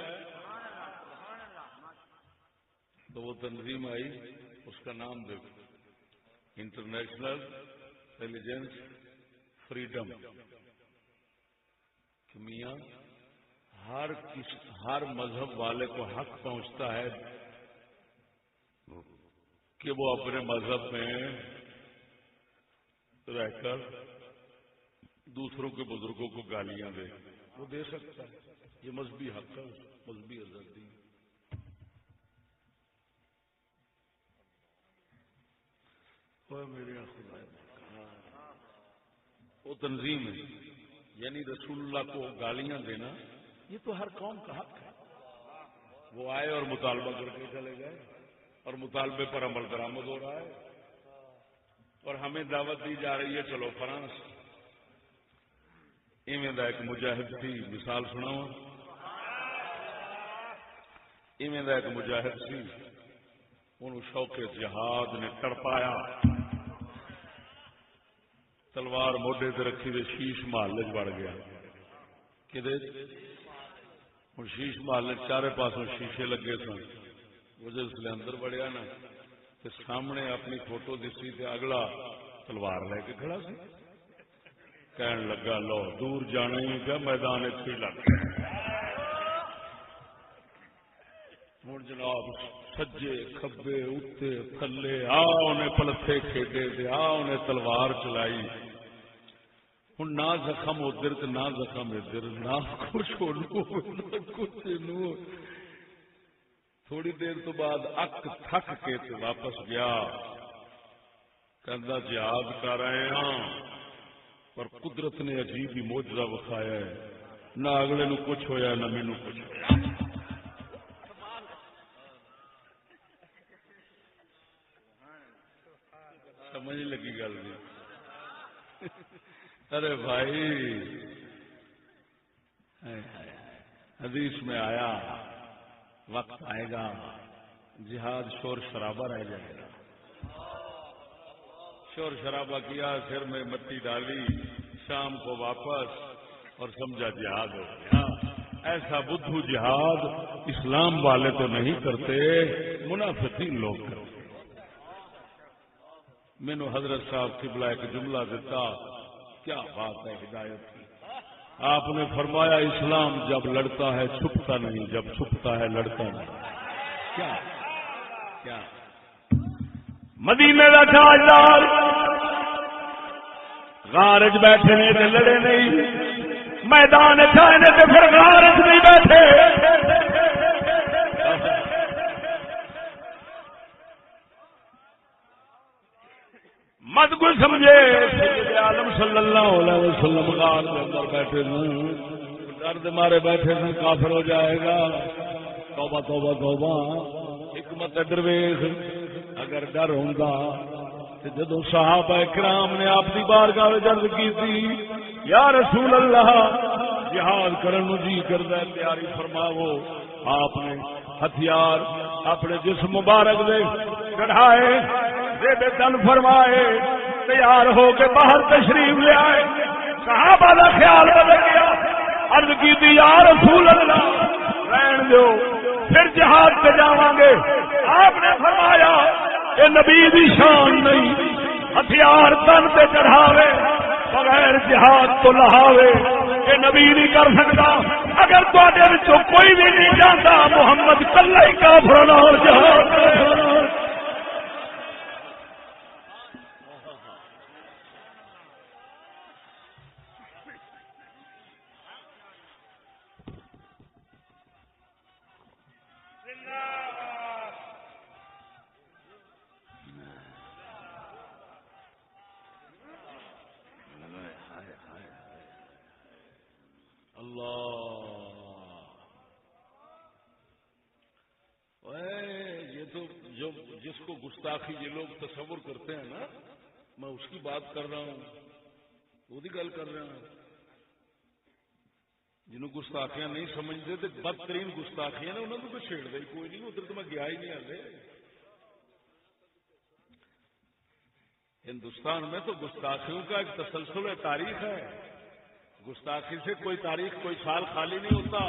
Speaker 1: تو وہ تنظیم آئی، اس کا نام دیکھو، انٹرنیشنل انٹیلیجنس فریڈم. کہ میاں ہر مذہب والے کو حق پہنچتا ہے کہ وہ اپنے مذہب میں رہ کر دوسروں کے بزرگوں کو گالیاں دے. وہ دے سکتا ہے، یہ مذہبی حق ہے، مذہبی آزادی. میرے خدا وہ تنظیم ہے، یعنی رسول اللہ کو گالیاں دینا یہ تو ہر قوم کا حق ہے. وہ آئے اور مطالبہ کر کے چلے گئے، اور مطالبے پر عمل درآمد ہو رہا ہے. اور ہمیں دعوت دی جا رہی ہے چلو فرانس. ایویں دا ایک مجاہد تھی، مثال سناؤ. ایویں دا ایک مجاہد سی، انہوں شوق جہاد نے تڑپایا، تلوار موڈے تے رکھی تے شیش محلے بڑھ گیا. کدے ہوں شیش محلے چارے پاسوں شیشے لگے سن. وہ جس لے اندر بڑھیا نا تے سامنے اپنی فوٹو دسی تے اگلا تلوار لے کے کھڑا سی. کہن لگا لو دور جانا ہی کیا میدان اتنے لگ گیا. ہوں جناب سجے کھبے اتنے تھلے انہیں پلتھے کھیڈے تے انہیں تلوار چلائی. ہوں نہ زخم ادھر تے نہ زخم ادھر، نہ کچھ کچھ. تھوڑی دیر تو بعد اک تھک کے تے واپس گیا، کہندا جہاد کر رہے ہیں پر قدرت نے عجیب ہی معجزہ وکھایا ہے، نہ اگلے نو کچھ ہویا نہ مینوں کچھ ہویا. سمجھ لگی گل نہیں؟ ارے بھائی حدیث میں آیا وقت آئے گا جہاد شور شرابہ رہ جائے گا. شور شرابہ کیا، سر میں مٹی ڈالی، شام کو واپس اور سمجھا جہاد ہو گیا. ایسا بدھو جہاد اسلام والے تو نہیں کرتے، منافقین لوگ کرتے. مینو حضرت صاحب قبلہ ایک جملہ دیتا، کیا بات ہے ہدایت کی. آپ نے فرمایا اسلام جب لڑتا ہے چھپتا نہیں، جب چھپتا ہے لڑتا نہیں. کیا کیا
Speaker 2: مدینے کا تاجدار غار چ بیٹھے نے تے لڑے نہیں، میدان چائے نے تے پھر غار چ نہیں بیٹھے. مت کوئی سمجھے سید عالم صلی اللہ علیہ وسلم غار کے اندر بیٹھے ہیں، درد مارے بیٹھے ہیں، کافر ہو جائے گا. توبہ توبہ توبہ. حکمت درویش اگر ڈر ہوندا تے جدوں صحابہ کرام نے آپ دی بارگاہ وچ عرض کیتی یا رسول اللہ جہاد کرن نو جی کردا ہے تیاری فرماؤ، آپ نے ہتھیار اپنے جسم مبارک دے چڑھائے زیب تن فرمائے تیار ہو کے باہر تشریف لے آئے صحابہ کا خیال بدل گیا عرض کی تھی یا رسول اللہ رہن دو پھر جہاد پہ جاواں گے آپ نے فرمایا یہ نبی دی شان نہیں ہتھیار تن پہ چڑھاوے بغیر جہاد تو لہاوے یہ نبی نہیں کر سکتا اگر تواڈے وچوں کوئی بھی نہیں جانتا محمد کلہ ہی کافر نال جہاد جس کو گستاخی یہ لوگ تصور کرتے ہیں نا میں اس کی بات کر رہا ہوں وہی گل کر رہا ہوں جنہوں گستاخیاں نہیں سمجھتے تو بدترین گستاخیاں نے انہوں نے تو چھیڑ دے کوئی نہیں ادھر تو میں گیا ہی نہیں آتے ہندوستان میں تو گستاخیوں کا ایک تسلسل ہے تاریخ ہے گستاخی سے کوئی تاریخ کوئی سال خالی نہیں ہوتا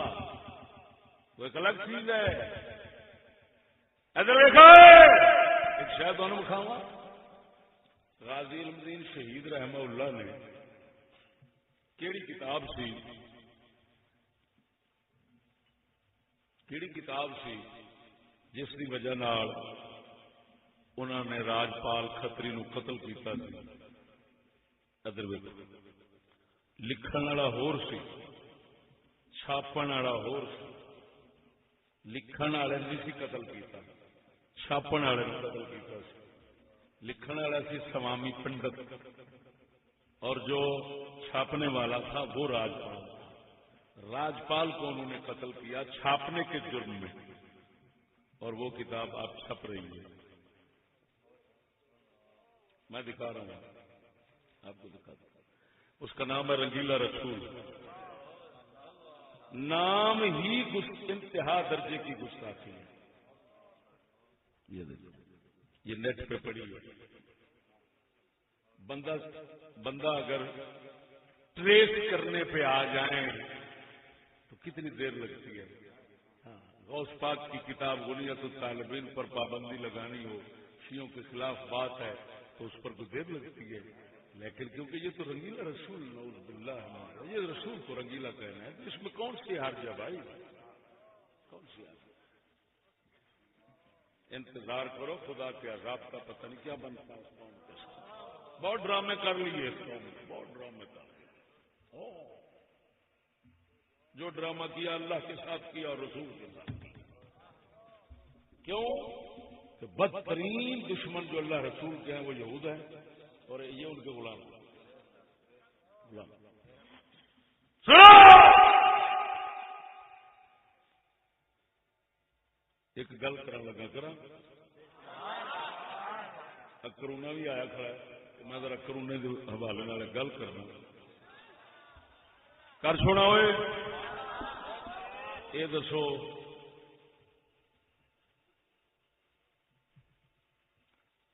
Speaker 2: وہ ایک الگ چیز ہے ادھر دیکھو ایک شاید انہوں نے کھاؤں غازی علم الدین شہید رحمہ اللہ نے کیڑی کتاب سی جس کی وجہ نال انہوں نے راجپال کھتری نو قتل کیتا سی ادھر دیکھو لکھن والا ہور سی چھاپن والا ہور سی لکھن والے نہیں سی قتل کیتا چھاپن والے نے قتل کیتا سی لکھن والا سی سوامی پنڈت اور جو چھاپنے والا تھا وہ راجپال کو انہوں نے قتل کیا چھاپنے کے جرم میں اور وہ کتاب آپ چھپ رہی ہے میں دکھا رہا ہوں آپ کو دکھاتا ہوں اس کا نام ہے رنگیلا رسول نام ہی انتہا درجے کی گستاخی ہے یہ نیٹ پہ پڑی ہے بندہ اگر ٹریس کرنے پہ آ جائیں تو کتنی دیر لگتی ہے غوث پاک کی کتاب غنیت الطالبین پر پابندی لگانی ہو شیعوں کے خلاف بات ہے تو اس پر تو دیر لگتی ہے لیکن کیونکہ یہ تو رنگیلا رسول نعوذ باللہ یہ رسول کو رنگیلا کہنا ہے تو اس میں کون سی حرج ہے بھائی کون سی حرج انتظار کرو خدا کے عذاب کا پتہ نہیں کیا بنتا ہے قوم کے ساتھ بہت ڈرامے کر لیے اس قوم نے بہت ڈرامے کر لیے جو ڈرامہ کیا اللہ کے ساتھ کیا اور رسول کے ساتھ کیا کیوں کہ بدترین دشمن جو اللہ رسول کے ہیں وہ یہود ہیں اور یہ ان کے غلام ایک گل کرنے لگا کرونا بھی آیا کھڑا ہے میں ذرا کرونے کے حوالے نال گل کرنا کر چھوڑا ہوئے یہ دسو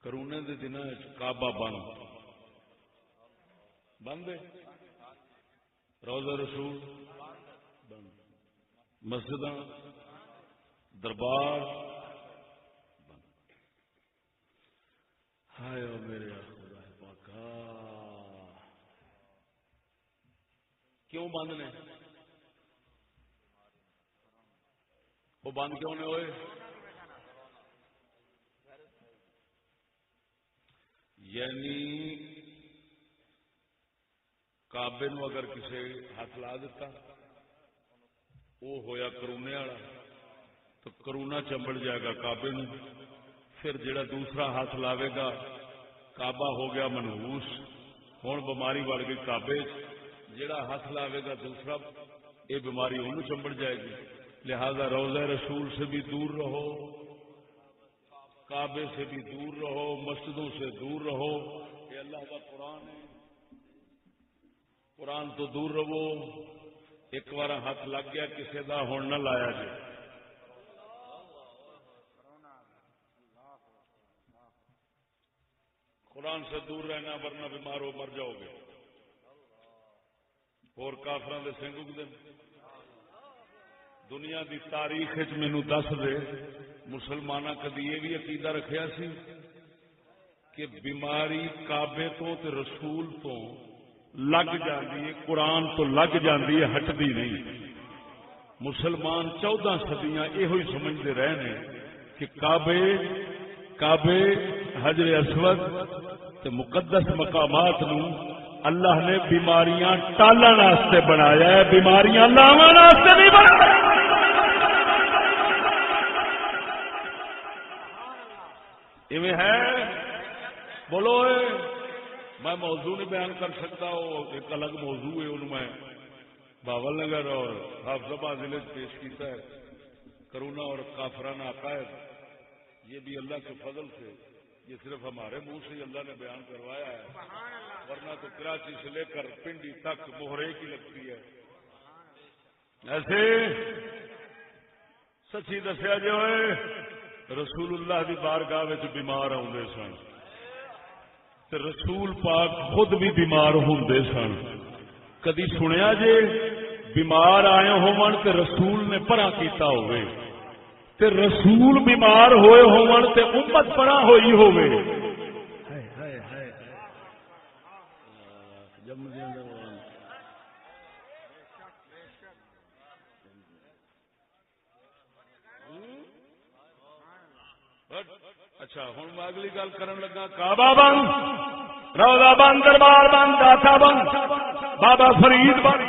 Speaker 2: کرونے کے دن کعبہ بند ہے روضہ رسول بند مسجد دربار بند ہائے او میرے خدا پاکا کیوں بند نے وہ بند کیوں نے ہوئے یعنی کعبے نو اگر کسی ہاتھ لا دیتا وہ ہویا کرونے والا تو کرونا چمبڑ جائے گا کعبے نو پھر جڑا دوسرا ہاتھ لاوے گا کعبہ ہو گیا منحوس ہوں بیماری بڑھ گئی کعبے جڑا ہاتھ لاوے گا دوسرا یہ بیماری انہوں چمبڑ جائے گی لہذا روضہ رسول سے بھی دور رہو کعبے سے بھی دور رہو مسجدوں سے دور رہو یہ اللہ کا قرآن ہے قرآن تو دور رہو ایک بار ہاتھ لگ گیا کسی کا ہوں نہ لایا جائے قرآن سے دور رہنا ورنہ بیمار ہو مر جاؤ گے. اور کافراں دے سنگ اگدے. دنیا دی تاریخ مینوں دس دے مسلماناں کدی یہ بھی عقیدہ رکھیا سی کہ بیماری کعبے تو تے رسول تو لگ جاندی ہے، قرآن تو لگ جاندی ہے، ہٹدی نہیں. مسلمان 14 صدیاں یہ سمجھتے رہے ہیں کہ کعبے حجر اسود تے مقدس مقامات نو اللہ نے بیماریاں ٹالن واسطے بنایا ہے، بیماریاں لاون واسطے نہیں بنایا. ایویں ہے بولو میں موضوع نہیں بیان کر سکتا، وہ ایک الگ موضوع ہے، انہوں میں باول نگر اور حافظ آباد ضلع پیش کیتا ہے. کرونا اور کافرانہ عقائد یہ بھی اللہ کے فضل سے، یہ صرف ہمارے منہ سے ہی اللہ نے بیان کروایا ہے، ورنہ تو کراچی سے لے کر پنڈی تک موہرے کی لگتی ہے. ایسے سچی دسیا جو ہے رسول اللہ دی بارگاہ وچ بیمار آتے سن تے رسول پاک خود بھی بیمار ہوندے سن. کدی سنیا جے بیمار آئے ہون تے رسول نے پرا کیتا ہوئے تے رسول بیمار ہوئے ہون تے امت پرا ہوئی ہوئے. اچھا ہوں میں اگلی گل کرن لگا. کعبہ بند، روضہ بند، دربار بند، داتا بند، بابا فرید بند،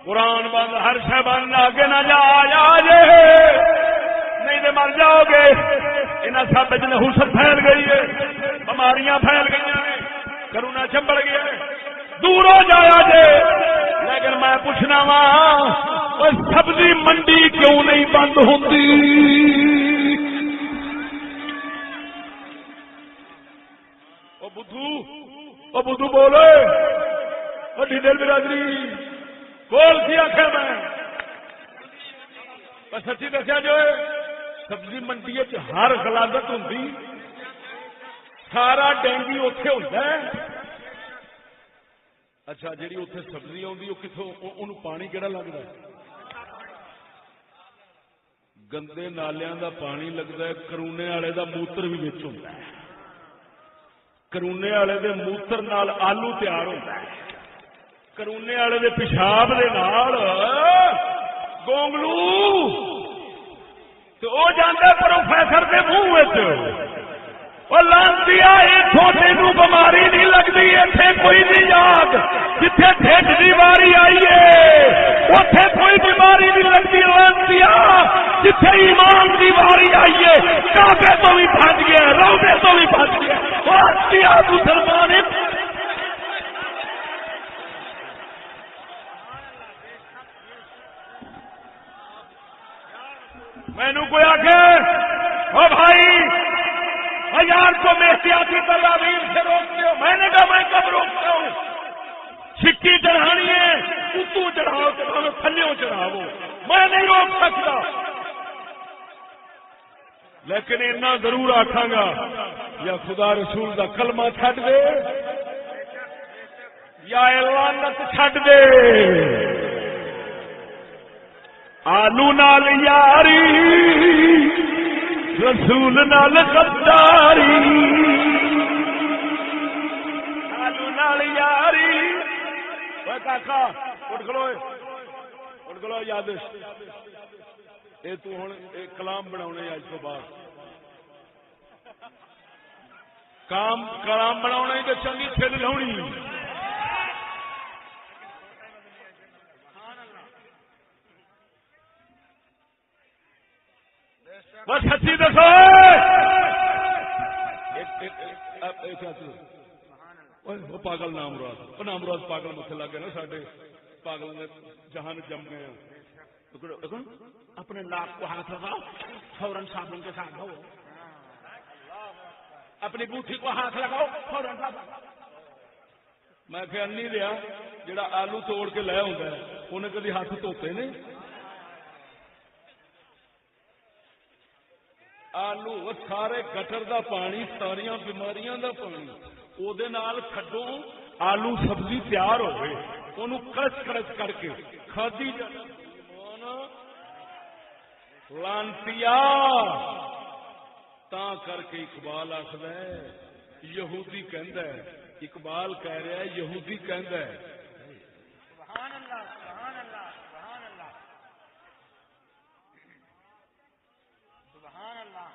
Speaker 2: قرآن بند، ہر شے بند. آگے نہ جا نہیں تو مر جاؤ گے. انہیں سب نحوست پھیل گئی ہے، بیماریاں پھیل گئی ہیں، کرونا چمبڑ گیا ہے. دور ہو جایا جے. لیکن میں پوچھنا وا سبزی منڈی کیوں نہیں بند ہوتی؟ بدھو بولے ڈیٹیل برادری بول سی آخیا میں سچی دسیا جو ہے سبزی منڈی ہر غلاظت ہوں، سارا ڈینگی اتے ہوتا ہے. اچھا جیڑی اتے سبزی آتی وہ کتوں انہوں پانی کہڑا لگتا ہے؟ گندے نالیاں دا پانی لگتا ہے. کرونے والے دا موتر بھی وچ ہوتا ہے. کرونے والے دے موتر نال آلو تیار ہوتا ہے. کرونے والے دے پیشاب دے نال گونگلو تو وہ جانا پروفیسر کے منہ لانتی تینوں بیماری نہیں لگتی. اتنے کوئی نہیں یاد جتھے ڈھڈ کی واری آئی ہے اتے کوئی بیماری نہیں لگتی. لانتی جتھے ایمان کی واری آئی ہے کعبے تو بھی بھج گیا، روزے تو بھی بھج گیا. مسلمان مینو کوئی آخے او بھائی یار کو میں احتیاطی تدابیر سے روکتے ہو. میں نے کہا میں کب روکتا ہوں؟ چھٹی چڑھانی ہے اتو چڑھاؤ تھلوں چڑھاؤ، میں نہیں روک سکتا. لیکن اتنا ضرور آکھاں گا یا خدا رسول دا کلمہ چھڈ دے یا لعنت چھڈ دے. آلو نال یاری رسول نال غداری، آلو نال یاری. اوے کاکا اٹھ کھلو یاد یہ تو ہوں ایک کلام بنا اج تو بعد کلام بنا تو چنگی چھل لاؤنی. بس سچی دسو وہ پاگل نام مراد پاگل متے لگ گئے نا ساڈے پاگل نے جہان جم گئے. اپنے ناک کو ہاتھ لگاؤ فوراً صابن کے ساتھ دھو. اپنی گوٹھی کو ہاتھ لگاؤ فوراً صابن. میں خیال نہیں رہا جڑا آلو توڑ کے لیا ہوتا ہے انہیں کدی ہاتھ دھوتے نہیں. آلو سارے گٹر دا پانی ساریا بیماریاں دا پانی او دے نال کھڈو آلو سبزی تیار ہوئے انہوں کرچ کرچ کر کے کھادی لانتیا تا کر کے اقبال آخر ہے یہودی کہندا ہے اقبال کہہ رہا ہے یہودی کہندا ہے
Speaker 3: سبحان اللہ سبحان اللہ سبحان اللہ سبحان اللہ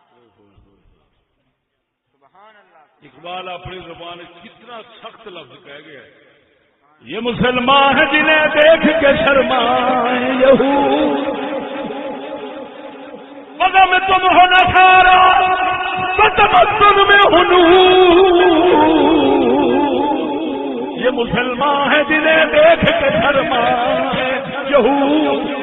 Speaker 3: سبحان اللہ
Speaker 2: اقبال اپنی زبان کتنا سخت لفظ کہہ گیا ہے یہ مسلمان ہے جنہیں دیکھ کے شرمائے یہود مگر میں تم ہو نصارا تمدن میں ہنود یہ مسلمان ہے جنہیں دیکھ کے شرمائے یہود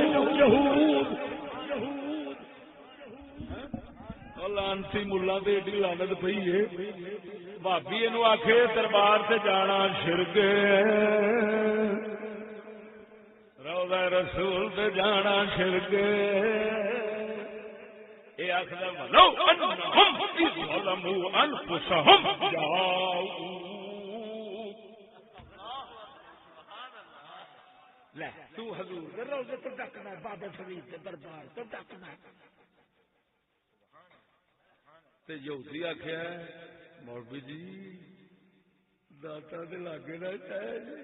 Speaker 2: لانسی ملا دے ایڈی لانت پئی ہے بھابی یہ آخے دربار سے جانا شرک روضہ رسول سے جانا شرک یہ آخر لو انہم اذ ظلموا انفسہم جاؤ لے تو حضور روضے تو ڈکنا بابا فرید کے دربار تو ڈکنا یہودی آخیا مولوی جی داتا دے لاگے نہ جائے جی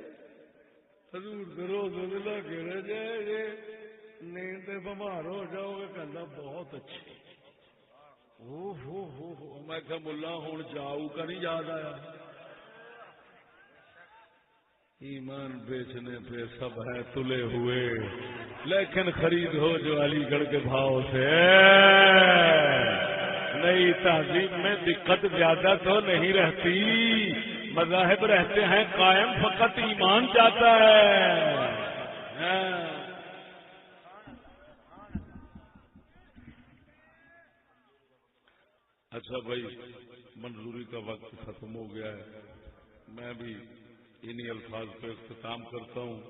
Speaker 2: حضور دے روزے دے لاگے نہ جائے جی نیند تے بیمار ہو جاؤ گے کہنا بہت اچھے میں کہ ملا ہوں جاؤ کا نہیں یاد آیا ایمان بیچنے پہ سب ہے تلے ہوئے لیکن خرید ہو جو علی گڑھ کے بھاؤ سے نئی تہذیب میں دقت زیادہ تو نہیں رہتی مذاہب رہتے ہیں قائم فقط ایمان جاتا ہے اچھا بھائی منظوری کا وقت ختم ہو گیا ہے میں بھی انہی الفاظ پہ اختتام کرتا ہوں